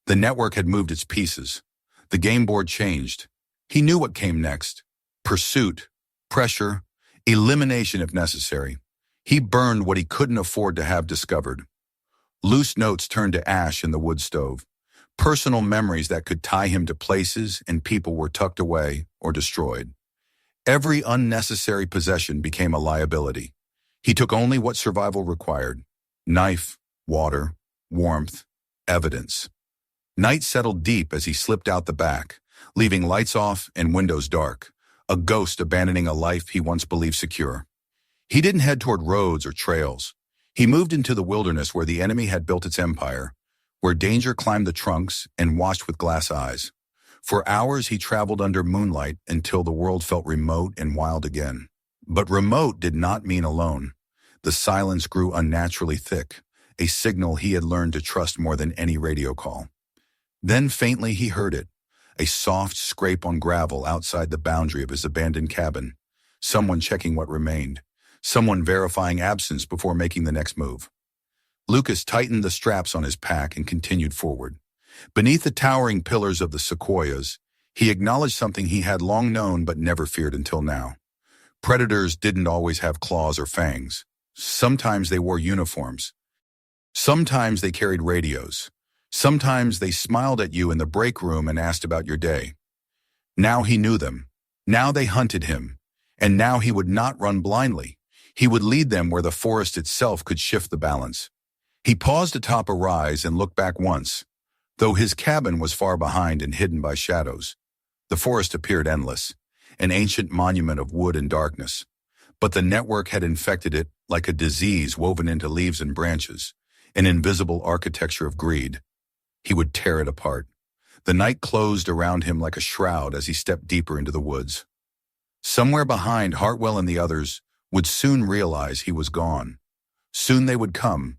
The network had moved its pieces. The game board changed. He knew what came next. Pursuit, pressure, elimination if necessary. He burned what he couldn't afford to have discovered. Loose notes turned to ash in the wood stove. Personal memories that could tie him to places and people were tucked away or destroyed. Every unnecessary possession became a liability. He took only what survival required: knife, water, warmth, evidence. Night settled deep as he slipped out the back, leaving lights off and windows dark, a ghost abandoning a life he once believed secure. He didn't head toward roads or trails. He moved into the wilderness where the enemy had built its empire, where danger climbed the trunks and watched with glass eyes. For hours he traveled under moonlight until the world felt remote and wild again. But remote did not mean alone. The silence grew unnaturally thick, a signal he had learned to trust more than any radio call. Then faintly he heard it, a soft scrape on gravel outside the boundary of his abandoned cabin. Someone checking what remained, someone verifying absence before making the next move. Lucas tightened the straps on his pack and continued forward. Beneath the towering pillars of the Sequoias, he acknowledged something he had long known but never feared until now. Predators didn't always have claws or fangs. Sometimes they wore uniforms. Sometimes they carried radios. Sometimes they smiled at you in the break room and asked about your day. Now he knew them. Now they hunted him. And now he would not run blindly. He would lead them where the forest itself could shift the balance. He paused atop a rise and looked back once. Though his cabin was far behind and hidden by shadows, the forest appeared endless, an ancient monument of wood and darkness. But the network had infected it like a disease woven into leaves and branches, an invisible architecture of greed. He would tear it apart. The night closed around him like a shroud as he stepped deeper into the woods. Somewhere behind, Hartwell and the others would soon realize he was gone. Soon they would come.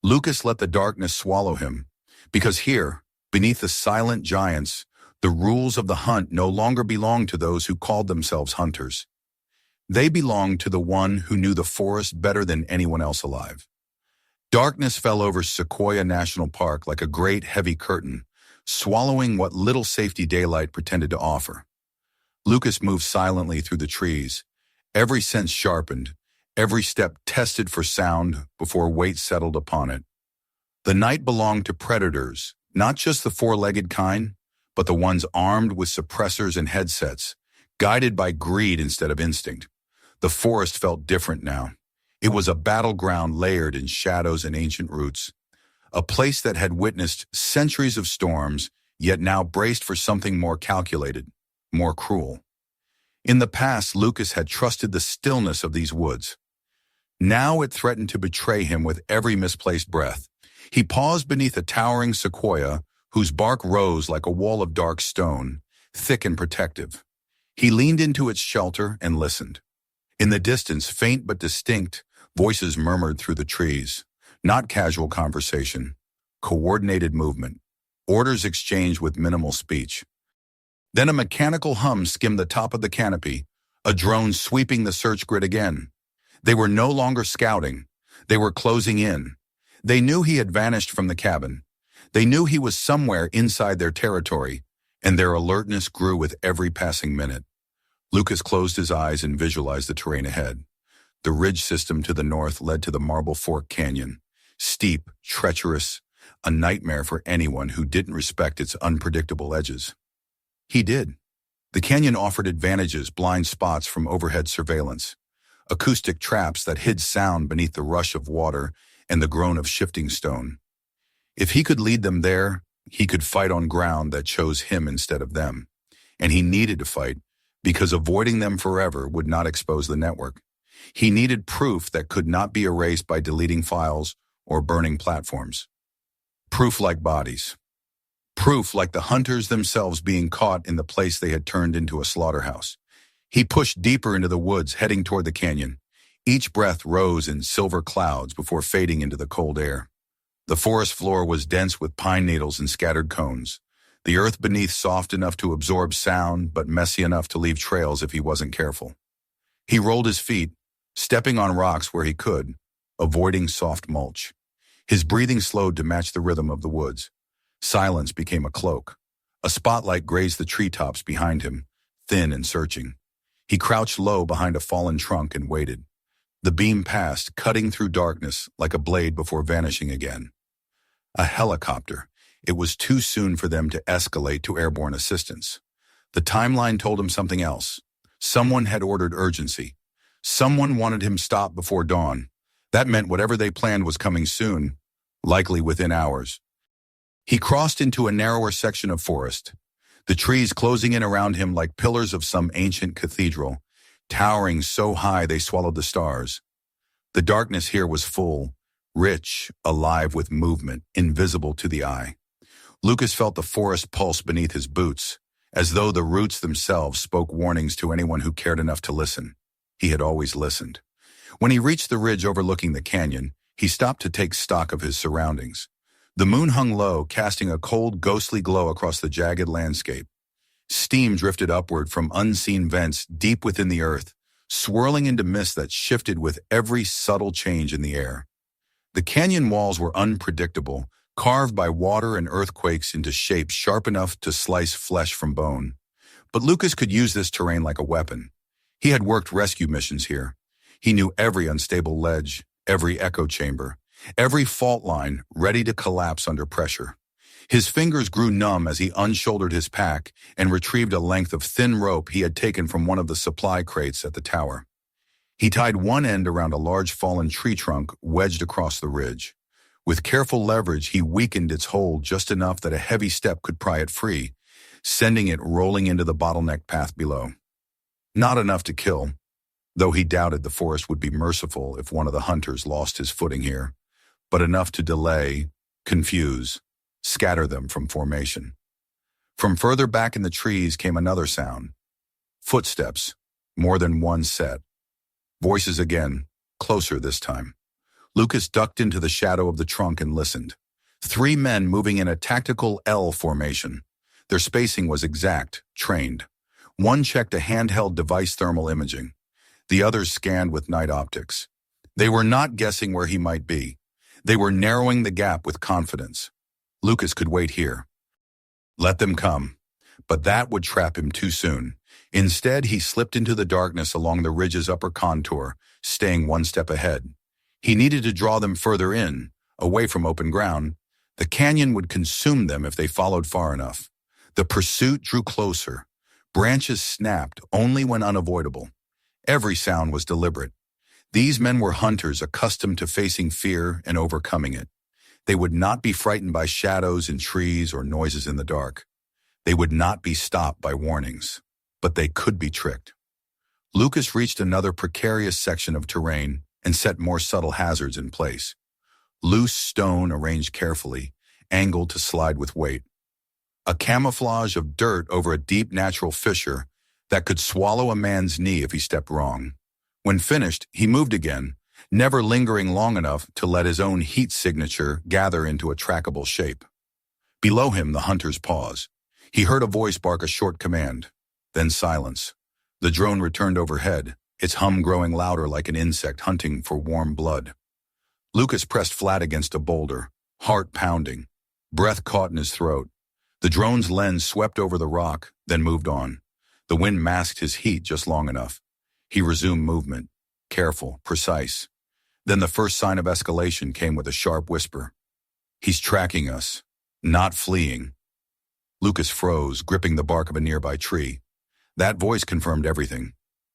Lucas let the darkness swallow him, because here, beneath the silent giants, the rules of the hunt no longer belonged to those who called themselves hunters. They belonged to the one who knew the forest better than anyone else alive. Darkness fell over Sequoia National Park like a great heavy curtain, swallowing what little safety daylight pretended to offer. Lucas moved silently through the trees, every sense sharpened, every step tested for sound before weight settled upon it. The night belonged to predators, not just the four-legged kind, but the ones armed with suppressors and headsets, guided by greed instead of instinct. The forest felt different now. It was a battleground layered in shadows and ancient roots, a place that had witnessed centuries of storms, yet now braced for something more calculated, more cruel. In the past, Lucas had trusted the stillness of these woods. Now it threatened to betray him with every misplaced breath. He paused beneath a towering sequoia whose bark rose like a wall of dark stone, thick and protective. He leaned into its shelter and listened. In the distance, faint but distinct, voices murmured through the trees. Not casual conversation, coordinated movement, orders exchanged with minimal speech. Then a mechanical hum skimmed the top of the canopy, a drone sweeping the search grid again. They were no longer scouting. They were closing in. They knew he had vanished from the cabin. They knew he was somewhere inside their territory, and their alertness grew with every passing minute. Lucas closed his eyes and visualized the terrain ahead. The ridge system to the north led to the Marble Fork Canyon, steep, treacherous, a nightmare for anyone who didn't respect its unpredictable edges. He did. The canyon offered advantages, blind spots from overhead surveillance, acoustic traps that hid sound beneath the rush of water and the groan of shifting stone. If he could lead them there, he could fight on ground that chose him instead of them. And he needed to fight, because avoiding them forever would not expose the network. He needed proof that could not be erased by deleting files or burning platforms. Proof like bodies. Proof like the hunters themselves being caught in the place they had turned into a slaughterhouse. He pushed deeper into the woods, heading toward the canyon. Each breath rose in silver clouds before fading into the cold air. The forest floor was dense with pine needles and scattered cones. The earth beneath soft enough to absorb sound, but messy enough to leave trails if he wasn't careful. He rolled his feet, stepping on rocks where he could, avoiding soft mulch. His breathing slowed to match the rhythm of the woods. Silence became a cloak. A spotlight grazed the treetops behind him, thin and searching. He crouched low behind a fallen trunk and waited. The beam passed, cutting through darkness like a blade before vanishing again. A helicopter. It was too soon for them to escalate to airborne assistance. The timeline told him something else. Someone had ordered urgency. Someone wanted him stopped before dawn. That meant whatever they planned was coming soon, likely within hours. He crossed into a narrower section of forest, the trees closing in around him like pillars of some ancient cathedral, towering so high they swallowed the stars. The darkness here was full, rich, alive with movement, invisible to the eye. Lucas felt the forest pulse beneath his boots, as though the roots themselves spoke warnings to anyone who cared enough to listen. He had always listened. When he reached the ridge overlooking the canyon, he stopped to take stock of his surroundings. The moon hung low, casting a cold, ghostly glow across the jagged landscape. Steam drifted upward from unseen vents deep within the earth, swirling into mist that shifted with every subtle change in the air. The canyon walls were unpredictable, carved by water and earthquakes into shapes sharp enough to slice flesh from bone. But Lucas could use this terrain like a weapon. He had worked rescue missions here. He knew every unstable ledge, every echo chamber, every fault line ready to collapse under pressure. His fingers grew numb as he unshouldered his pack and retrieved a length of thin rope he had taken from one of the supply crates at the tower. He tied one end around a large fallen tree trunk wedged across the ridge. With careful leverage, he weakened its hold just enough that a heavy step could pry it free, sending it rolling into the bottleneck path below. Not enough to kill, though he doubted the forest would be merciful if one of the hunters lost his footing here, but enough to delay, confuse, scatter them from formation. From further back in the trees came another sound. Footsteps, more than one set. Voices again, closer this time. Lucas ducked into the shadow of the trunk and listened. 3 men moving in a tactical L formation. Their spacing was exact, trained. One checked a handheld device thermal imaging. The others scanned with night optics. They were not guessing where he might be. They were narrowing the gap with confidence. Lucas could wait here. Let them come. But that would trap him too soon. Instead, he slipped into the darkness along the ridge's upper contour, staying one step ahead. He needed to draw them further in, away from open ground. The canyon would consume them if they followed far enough. The pursuit drew closer. Branches snapped only when unavoidable. Every sound was deliberate. These men were hunters accustomed to facing fear and overcoming it. They would not be frightened by shadows in trees or noises in the dark. They would not be stopped by warnings, but they could be tricked. Lucas reached another precarious section of terrain and set more subtle hazards in place. Loose stone arranged carefully, angled to slide with weight. A camouflage of dirt over a deep natural fissure that could swallow a man's knee if he stepped wrong. When finished, he moved again, never lingering long enough to let his own heat signature gather into a trackable shape. Below him, the hunters paused. He heard a voice bark a short command, then silence. The drone returned overhead, its hum growing louder like an insect hunting for warm blood. Lucas pressed flat against a boulder, heart pounding, breath caught in his throat. The drone's lens swept over the rock, then moved on. The wind masked his heat just long enough. He resumed movement, careful, precise. Then the first sign of escalation came with a sharp whisper. "He's tracking us, not fleeing." Lucas froze, gripping the bark of a nearby tree. That voice confirmed everything.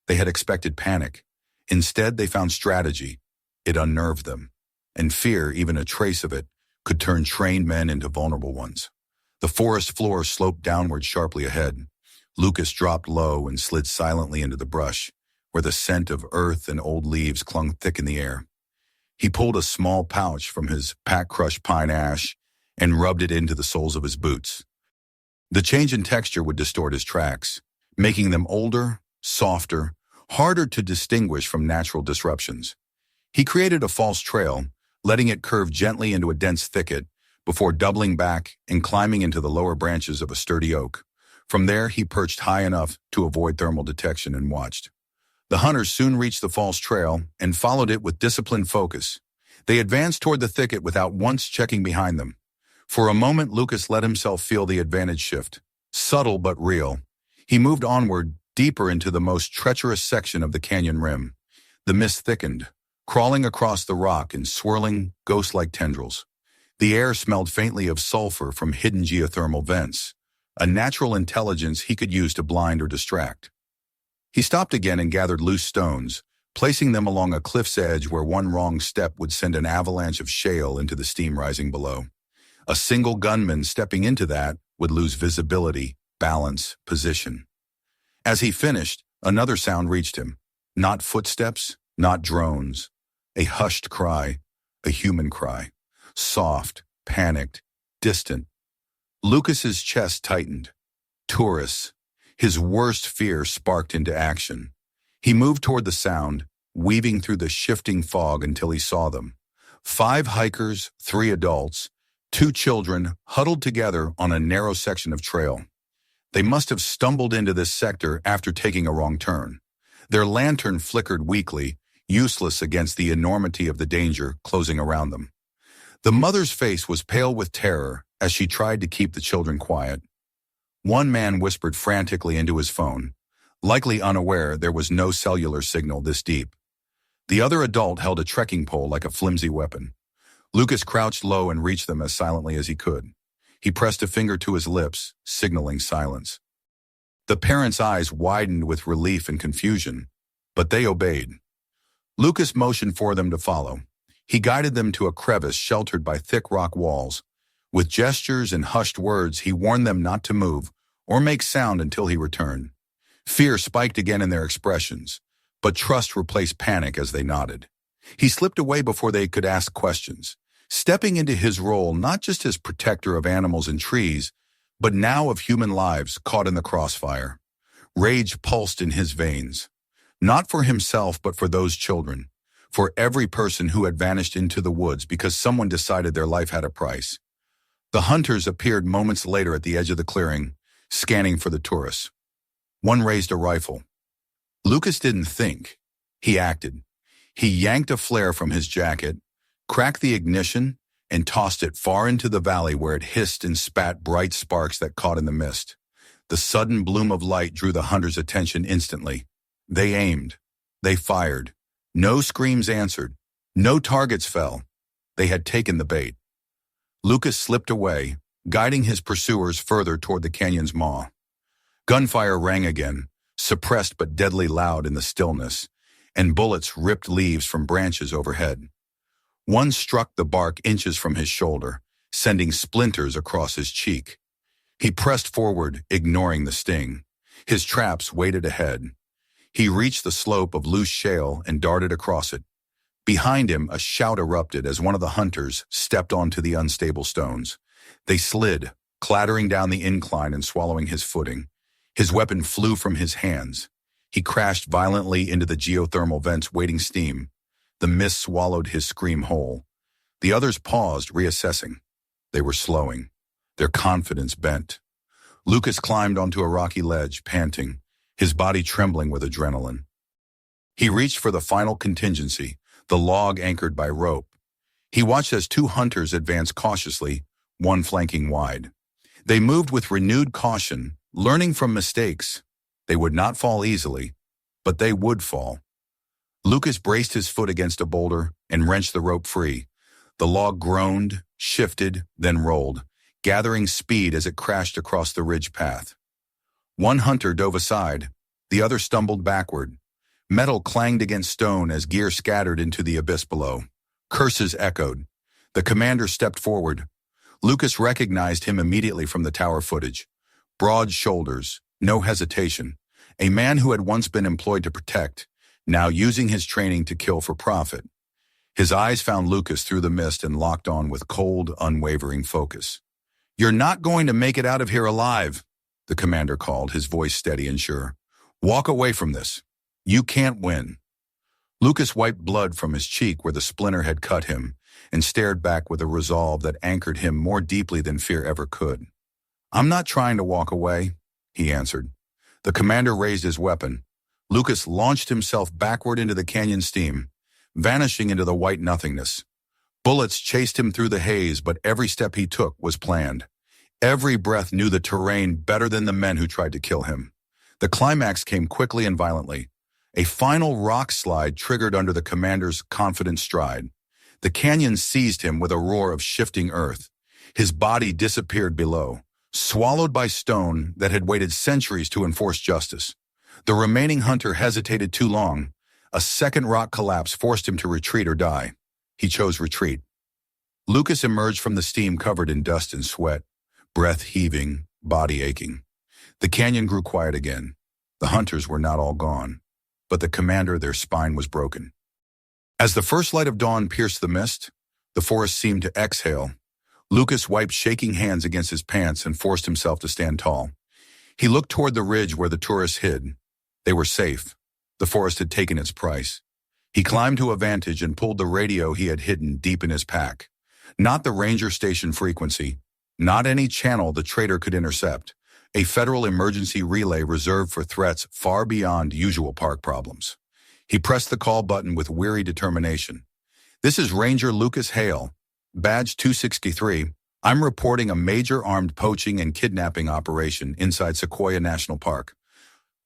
They had expected panic. Instead, they found strategy. It unnerved them. And fear, even a trace of it, could turn trained men into vulnerable ones. The forest floor sloped downward sharply ahead. Lucas dropped low and slid silently into the brush, where the scent of earth and old leaves clung thick in the air. He pulled a small pouch from his pack-crushed pine ash and rubbed it into the soles of his boots. The change in texture would distort his tracks, making them older, softer, harder to distinguish from natural disruptions. He created a false trail, letting it curve gently into a dense thicket before doubling back and climbing into the lower branches of a sturdy oak. From there, he perched high enough to avoid thermal detection and watched. The hunters soon reached the false trail and followed it with disciplined focus. They advanced toward the thicket without once checking behind them. For a moment, Lucas let himself feel the advantage shift, subtle but real. He moved onward, deeper into the most treacherous section of the canyon rim. The mist thickened, crawling across the rock in swirling, ghost-like tendrils. The air smelled faintly of sulfur from hidden geothermal vents, a natural intelligence he could use to blind or distract. He stopped again and gathered loose stones, placing them along a cliff's edge where one wrong step would send an avalanche of shale into the steam rising below. A single gunman stepping into that would lose visibility, balance, position. As he finished, another sound reached him. Not footsteps, not drones. A hushed cry, a human cry. Soft, panicked, distant. Lucas's chest tightened. Tourists. His worst fear sparked into action. He moved toward the sound, weaving through the shifting fog until he saw them. 5 hikers, 3 adults, 2 children huddled together on a narrow section of trail. They must have stumbled into this sector after taking a wrong turn. Their lantern flickered weakly, useless against the enormity of the danger closing around them. The mother's face was pale with terror as she tried to keep the children quiet. One man whispered frantically into his phone, likely unaware there was no cellular signal this deep. The other adult held a trekking pole like a flimsy weapon. Lucas crouched low and reached them as silently as he could. He pressed a finger to his lips, signaling silence. The parents' eyes widened with relief and confusion, but they obeyed. Lucas motioned for them to follow. He guided them to a crevice sheltered by thick rock walls. With gestures and hushed words, he warned them not to move or make sound until he returned. Fear spiked again in their expressions, but trust replaced panic as they nodded. He slipped away before they could ask questions, stepping into his role not just as protector of animals and trees, but now of human lives caught in the crossfire. Rage pulsed in his veins, not for himself but for those children, for every person who had vanished into the woods because someone decided their life had a price. The hunters appeared moments later at the edge of the clearing, scanning for the tourists. One raised a rifle. Lucas didn't think. He acted. He yanked a flare from his jacket, cracked the ignition, and tossed it far into the valley where it hissed and spat bright sparks that caught in the mist. The sudden bloom of light drew the hunters' attention instantly. They aimed. They fired. No screams answered. No targets fell. They had taken the bait. Lucas slipped away, guiding his pursuers further toward the canyon's maw. Gunfire rang again, suppressed but deadly loud in the stillness, and bullets ripped leaves from branches overhead. One struck the bark inches from his shoulder, sending splinters across his cheek. He pressed forward, ignoring the sting. His traps waited ahead. He reached the slope of loose shale and darted across it. Behind him, a shout erupted as one of the hunters stepped onto the unstable stones. They slid, clattering down the incline and swallowing his footing. His weapon flew from his hands. He crashed violently into the geothermal vents waiting steam. The mist swallowed his scream whole. The others paused, reassessing. They were slowing, their confidence bent. Lucas climbed onto a rocky ledge, panting, his body trembling with adrenaline. He reached for the final contingency, the log anchored by rope. He watched as two hunters advanced cautiously, one flanking wide. They moved with renewed caution, learning from mistakes. They would not fall easily, but they would fall. Lucas braced his foot against a boulder and wrenched the rope free. The log groaned, shifted, then rolled, gathering speed as it crashed across the ridge path. One hunter dove aside. The other stumbled backward. Metal clanged against stone as gear scattered into the abyss below. Curses echoed. The commander stepped forward. Lucas recognized him immediately from the tower footage. Broad shoulders, no hesitation. A man who had once been employed to protect, now using his training to kill for profit. His eyes found Lucas through the mist and locked on with cold, unwavering focus. "You're not going to make it out of here alive," the commander called, his voice steady and sure. "Walk away from this. You can't win." Lucas wiped blood from his cheek where the splinter had cut him and stared back with a resolve that anchored him more deeply than fear ever could. "I'm not trying to walk away," he answered. The commander raised his weapon. Lucas launched himself backward into the canyon steam, vanishing into the white nothingness. Bullets chased him through the haze, but every step he took was planned. Every breath knew the terrain better than the men who tried to kill him. The climax came quickly and violently. A final rock slide triggered under the commander's confident stride. The canyon seized him with a roar of shifting earth. His body disappeared below, swallowed by stone that had waited centuries to enforce justice. The remaining hunter hesitated too long. A second rock collapse forced him to retreat or die. He chose retreat. Lucas emerged from the steam covered in dust and sweat, breath heaving, body aching. The canyon grew quiet again. The hunters were not all gone, but the commander, their spine was broken. As the first light of dawn pierced the mist, the forest seemed to exhale. Lucas wiped shaking hands against his pants and forced himself to stand tall. He looked toward the ridge where the tourists hid. They were safe. The forest had taken its price. He climbed to a vantage and pulled the radio he had hidden deep in his pack. Not the ranger station frequency, not any channel the traitor could intercept. A federal emergency relay reserved for threats far beyond usual park problems. He pressed the call button with weary determination. "This is Ranger Lucas Hale, Badge 263. I'm reporting a major armed poaching and kidnapping operation inside Sequoia National Park.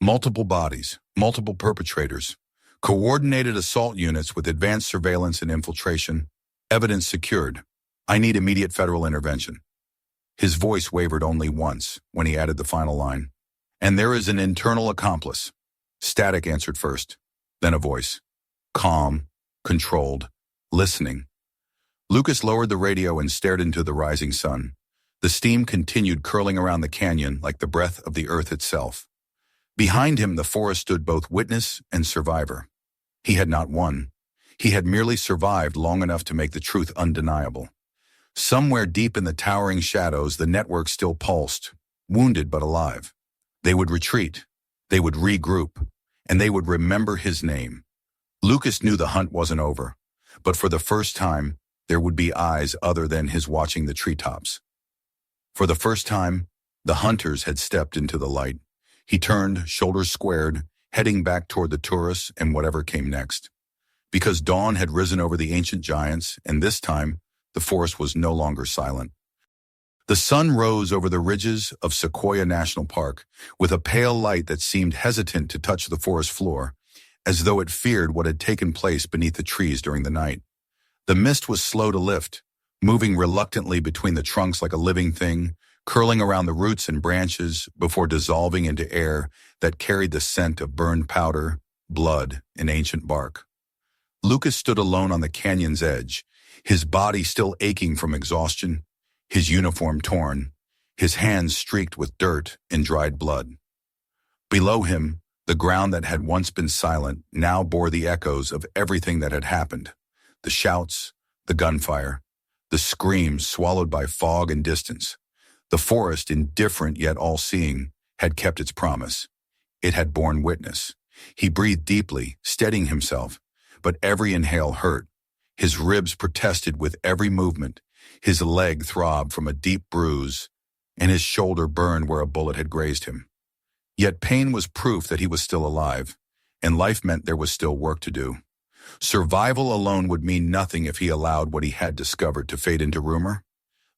Multiple bodies, multiple perpetrators, coordinated assault units with advanced surveillance and infiltration, evidence secured. I need immediate federal intervention." His voice wavered only once when he added the final line. "And there is an internal accomplice." Static answered first, then a voice. Calm, controlled, listening. Lucas lowered the radio and stared into the rising sun. The steam continued curling around the canyon like the breath of the earth itself. Behind him, the forest stood both witness and survivor. He had not won. He had merely survived long enough to make the truth undeniable. Somewhere deep in the towering shadows, the network still pulsed, wounded but alive. They would retreat, they would regroup, and they would remember his name. Lucas knew the hunt wasn't over, but for the first time, there would be eyes other than his watching the treetops. For the first time, the hunters had stepped into the light. He turned, shoulders squared, heading back toward the tourists and whatever came next. Because dawn had risen over the ancient giants, and this time, the forest was no longer silent. The sun rose over the ridges of Sequoia National Park with a pale light that seemed hesitant to touch the forest floor, as though it feared what had taken place beneath the trees during the night. The mist was slow to lift, moving reluctantly between the trunks like a living thing, curling around the roots and branches before dissolving into air that carried the scent of burned powder, blood, and ancient bark. Lucas stood alone on the canyon's edge, his body still aching from exhaustion, his uniform torn, his hands streaked with dirt and dried blood. Below him, the ground that had once been silent now bore the echoes of everything that had happened. The shouts, the gunfire, the screams swallowed by fog and distance. The forest, indifferent yet all-seeing, had kept its promise. It had borne witness. He breathed deeply, steadying himself, but every inhale hurt. His ribs protested with every movement. His leg throbbed from a deep bruise, and his shoulder burned where a bullet had grazed him. Yet pain was proof that he was still alive, and life meant there was still work to do. Survival alone would mean nothing if he allowed what he had discovered to fade into rumor.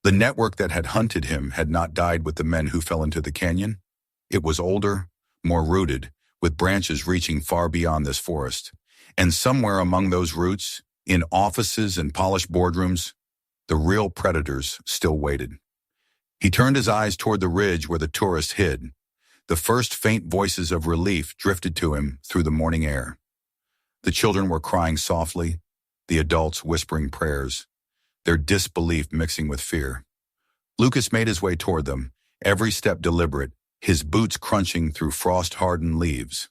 The network that had hunted him had not died with the men who fell into the canyon. It was older, more rooted, with branches reaching far beyond this forest. And somewhere among those roots, in offices and polished boardrooms, the real predators still waited. He turned his eyes toward the ridge where the tourists hid. The first faint voices of relief drifted to him through the morning air. The children were crying softly, the adults whispering prayers, their disbelief mixing with fear. Lucas made his way toward them, every step deliberate, his boots crunching through frost-hardened leaves.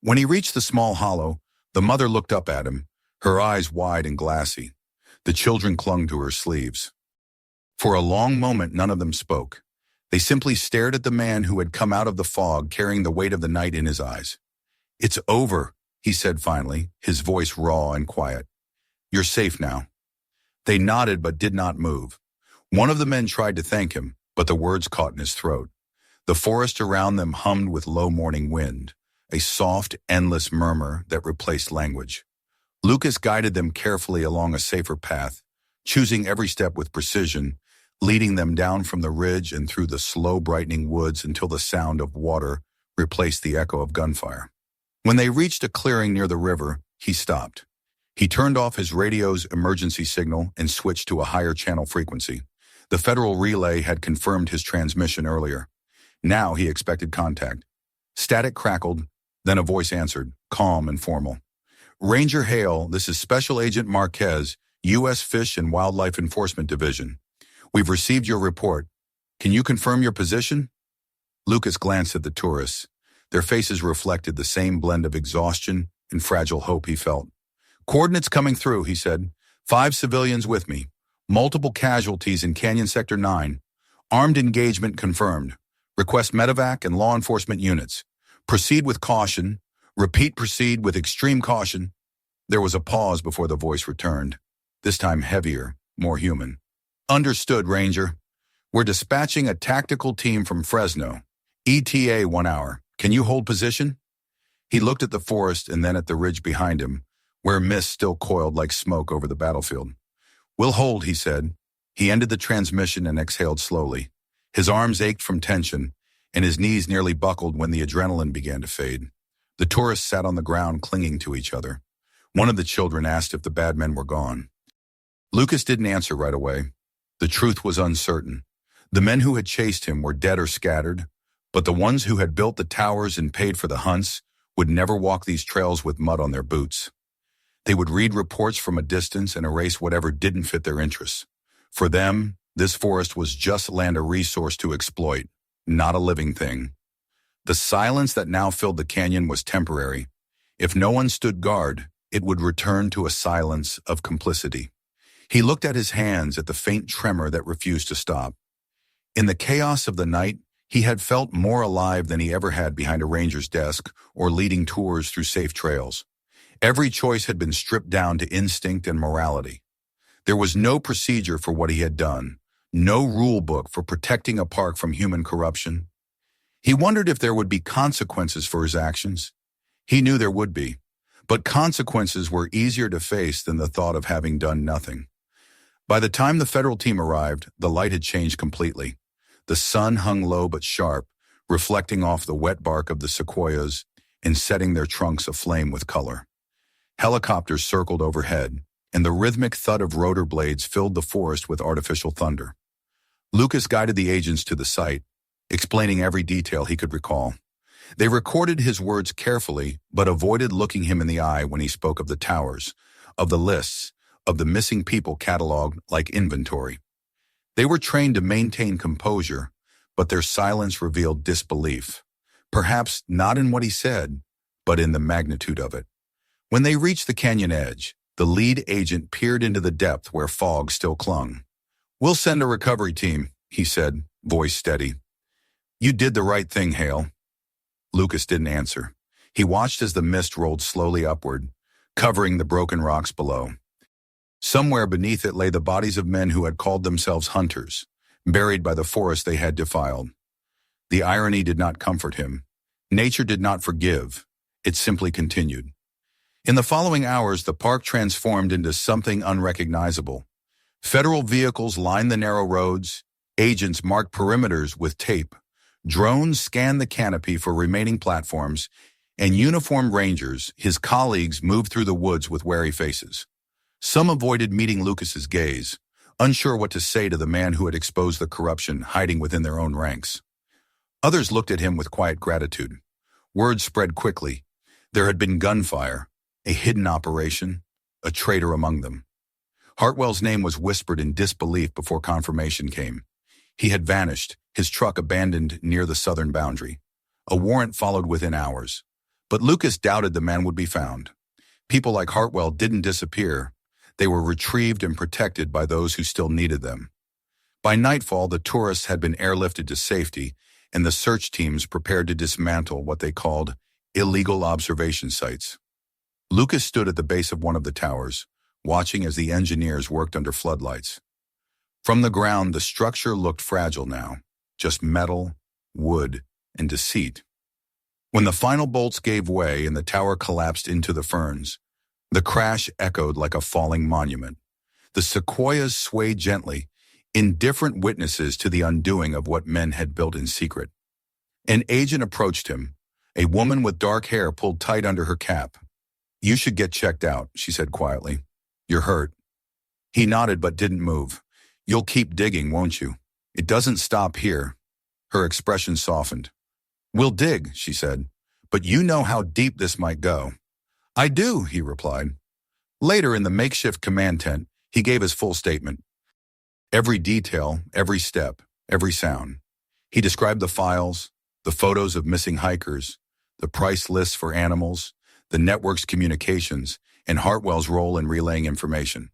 When he reached the small hollow, the mother looked up at him, her eyes wide and glassy. The children clung to her sleeves. For a long moment, none of them spoke. They simply stared at the man who had come out of the fog carrying the weight of the night in his eyes. "It's over," he said finally, his voice raw and quiet. "You're safe now." They nodded but did not move. One of the men tried to thank him, but the words caught in his throat. The forest around them hummed with low morning wind, a soft, endless murmur that replaced language. Lucas guided them carefully along a safer path, choosing every step with precision, leading them down from the ridge and through the slow brightening woods until the sound of water replaced the echo of gunfire. When they reached a clearing near the river, he stopped. He turned off his radio's emergency signal and switched to a higher channel frequency. The federal relay had confirmed his transmission earlier. Now he expected contact. Static crackled, then a voice answered, calm and formal. "Ranger Hale, this is Special Agent Marquez, U.S. Fish and Wildlife Enforcement Division. We've received your report. Can you confirm your position?" Lucas glanced at the tourists. Their faces reflected the same blend of exhaustion and fragile hope he felt. "Coordinates coming through," he said. 5 civilians with me. Multiple casualties in Canyon Sector 9. Armed engagement confirmed. Request medevac and law enforcement units. Proceed with caution. Repeat, proceed with extreme caution." There was a pause before the voice returned, this time heavier, more human. "Understood, Ranger. We're dispatching a tactical team from Fresno. ETA 1 hour. Can you hold position?" He looked at the forest and then at the ridge behind him, where mist still coiled like smoke over the battlefield. "We'll hold," he said. He ended the transmission and exhaled slowly. His arms ached from tension, and his knees nearly buckled when the adrenaline began to fade. The tourists sat on the ground clinging to each other. One of the children asked if the bad men were gone. Lucas didn't answer right away. The truth was uncertain. The men who had chased him were dead or scattered, but the ones who had built the towers and paid for the hunts would never walk these trails with mud on their boots. They would read reports from a distance and erase whatever didn't fit their interests. For them, this forest was just land, a resource to exploit, not a living thing. The silence that now filled the canyon was temporary. If no one stood guard, it would return to a silence of complicity. He looked at his hands, at the faint tremor that refused to stop. In the chaos of the night, he had felt more alive than he ever had behind a ranger's desk or leading tours through safe trails. Every choice had been stripped down to instinct and morality. There was no procedure for what he had done, no rule book for protecting a park from human corruption. He wondered if there would be consequences for his actions. He knew there would be, but consequences were easier to face than the thought of having done nothing. By the time the federal team arrived, the light had changed completely. The sun hung low but sharp, reflecting off the wet bark of the sequoias and setting their trunks aflame with color. Helicopters circled overhead, and the rhythmic thud of rotor blades filled the forest with artificial thunder. Lucas guided the agents to the site, explaining every detail he could recall. They recorded his words carefully, but avoided looking him in the eye when he spoke of the towers, of the lists, of the missing people cataloged like inventory. They were trained to maintain composure, but their silence revealed disbelief. Perhaps not in what he said, but in the magnitude of it. When they reached the canyon edge, the lead agent peered into the depth where fog still clung. "We'll send a recovery team," he said, voice steady. "You did the right thing, Hale." Lucas didn't answer. He watched as the mist rolled slowly upward, covering the broken rocks below. Somewhere beneath it lay the bodies of men who had called themselves hunters, buried by the forest they had defiled. The irony did not comfort him. Nature did not forgive. It simply continued. In the following hours, the park transformed into something unrecognizable. Federal vehicles lined the narrow roads, agents marked perimeters with tape, drones scanned the canopy for remaining platforms, and uniformed rangers, his colleagues, moved through the woods with wary faces. Some avoided meeting Lucas's gaze, unsure what to say to the man who had exposed the corruption hiding within their own ranks. Others looked at him with quiet gratitude. Word spread quickly. There had been gunfire, a hidden operation, a traitor among them. Hartwell's name was whispered in disbelief before confirmation came. He had vanished, his truck abandoned near the southern boundary. A warrant followed within hours. But Lucas doubted the man would be found. People like Hartwell didn't disappear. They were retrieved and protected by those who still needed them. By nightfall, the tourists had been airlifted to safety, and the search teams prepared to dismantle what they called illegal observation sites. Lucas stood at the base of one of the towers, watching as the engineers worked under floodlights. From the ground, the structure looked fragile now, just metal, wood, and deceit. When the final bolts gave way and the tower collapsed into the ferns, the crash echoed like a falling monument. The sequoias swayed gently, indifferent witnesses to the undoing of what men had built in secret. An agent approached him. A woman with dark hair pulled tight under her cap. "You should get checked out," she said quietly. "You're hurt." He nodded but didn't move. "You'll keep digging, won't you? It doesn't stop here." Her expression softened. "We'll dig," she said, "but you know how deep this might go." "I do," he replied. Later, in the makeshift command tent, he gave his full statement. Every detail, every step, every sound. He described the files, the photos of missing hikers, the price lists for animals, the network's communications, and Hartwell's role in relaying information.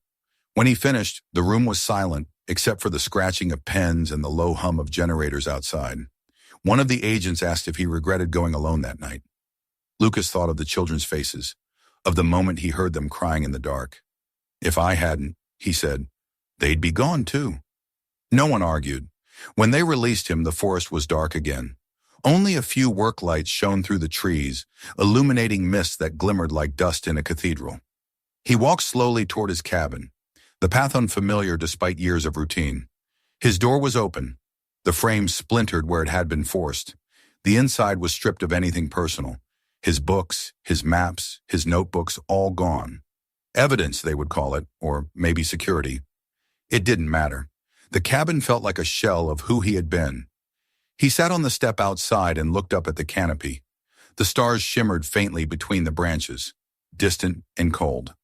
When he finished, the room was silent, except for the scratching of pens and the low hum of generators outside. One of the agents asked if he regretted going alone that night. Lucas thought of the children's faces, of the moment he heard them crying in the dark. "If I hadn't," he said, "they'd be gone too." No one argued. When they released him, the forest was dark again. Only a few work lights shone through the trees, illuminating mist that glimmered like dust in a cathedral. He walked slowly toward his cabin, the path unfamiliar despite years of routine. His door was open. The frame splintered where it had been forced. The inside was stripped of anything personal. His books, his maps, his notebooks, all gone. Evidence, they would call it, or maybe security. It didn't matter. The cabin felt like a shell of who he had been. He sat on the step outside and looked up at the canopy. The stars shimmered faintly between the branches, distant and cold.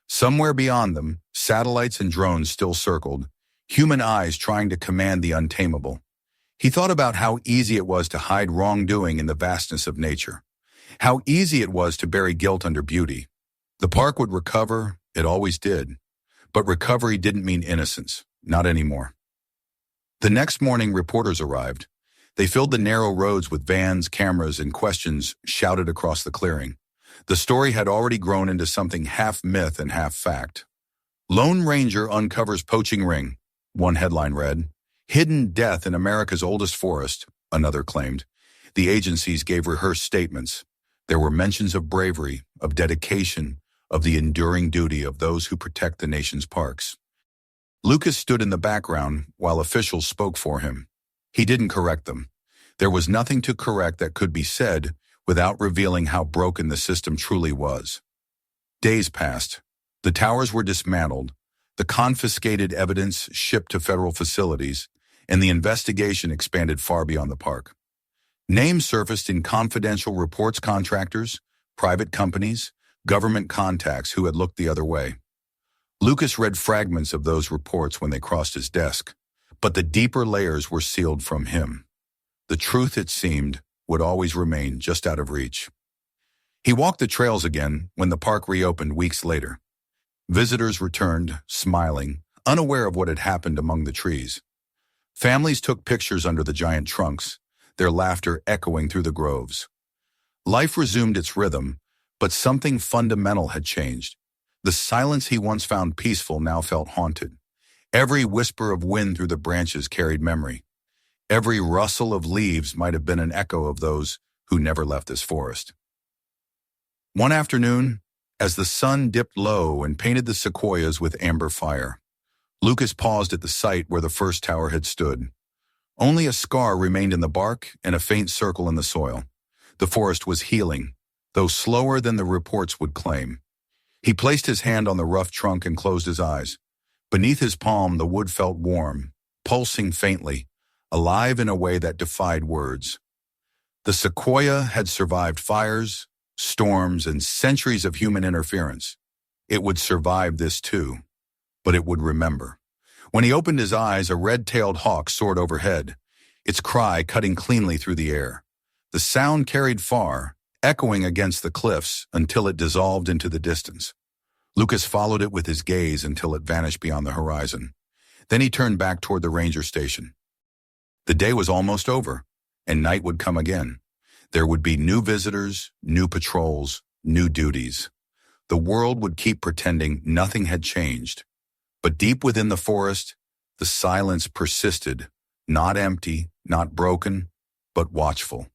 Somewhere beyond them, satellites and drones still circled, human eyes trying to command the untamable. He thought about how easy it was to hide wrongdoing in the vastness of nature. How easy it was to bury guilt under beauty. The park would recover, it always did. But recovery didn't mean innocence, not anymore. The next morning, reporters arrived. They filled the narrow roads with vans, cameras, and questions shouted across the clearing. The story had already grown into something half myth and half fact. "Lone Ranger uncovers poaching ring," one headline read. "Hidden death in America's oldest forest," another claimed. The agencies gave rehearsed statements. There were mentions of bravery, of dedication, of the enduring duty of those who protect the nation's parks. Lucas stood in the background while officials spoke for him. He didn't correct them. There was nothing to correct that could be said without revealing how broken the system truly was. Days passed. The towers were dismantled, the confiscated evidence shipped to federal facilities, and the investigation expanded far beyond the park. Names surfaced in confidential reports, contractors, private companies, government contacts who had looked the other way. Lucas read fragments of those reports when they crossed his desk, but the deeper layers were sealed from him. The truth, it seemed, would always remain just out of reach. He walked the trails again when the park reopened weeks later. Visitors returned, smiling, unaware of what had happened among the trees. Families took pictures under the giant trunks, their laughter echoing through the groves. Life resumed its rhythm, but something fundamental had changed. The silence he once found peaceful now felt haunted. Every whisper of wind through the branches carried memory. Every rustle of leaves might have been an echo of those who never left this forest. One afternoon, as the sun dipped low and painted the sequoias with amber fire, Lucas paused at the site where the first tower had stood. Only a scar remained in the bark and a faint circle in the soil. The forest was healing, though slower than the reports would claim. He placed his hand on the rough trunk and closed his eyes. Beneath his palm, the wood felt warm, pulsing faintly, alive in a way that defied words. The sequoia had survived fires, storms, and centuries of human interference. It would survive this too, but it would remember. When he opened his eyes, a red-tailed hawk soared overhead, its cry cutting cleanly through the air. The sound carried far, echoing against the cliffs until it dissolved into the distance. Lucas followed it with his gaze until it vanished beyond the horizon. Then he turned back toward the ranger station. The day was almost over, and night would come again. There would be new visitors, new patrols, new duties. The world would keep pretending nothing had changed. But deep within the forest, the silence persisted, not empty, not broken, but watchful.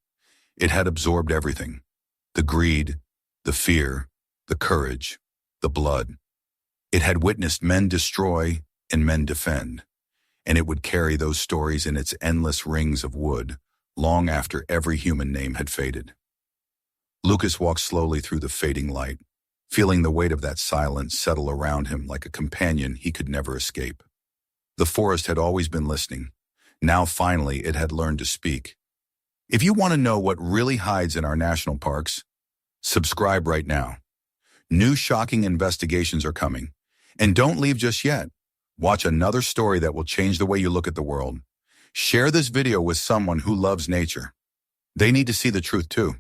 It had absorbed everything. The greed, the fear, the courage, the blood. It had witnessed men destroy and men defend, and it would carry those stories in its endless rings of wood, long after every human name had faded. Lucas walked slowly through the fading light, feeling the weight of that silence settle around him like a companion he could never escape. The forest had always been listening. Now finally it had learned to speak. If you want to know what really hides in our national parks, subscribe right now. New shocking investigations are coming. And don't leave just yet. Watch another story that will change the way you look at the world. Share this video with someone who loves nature. They need to see the truth too.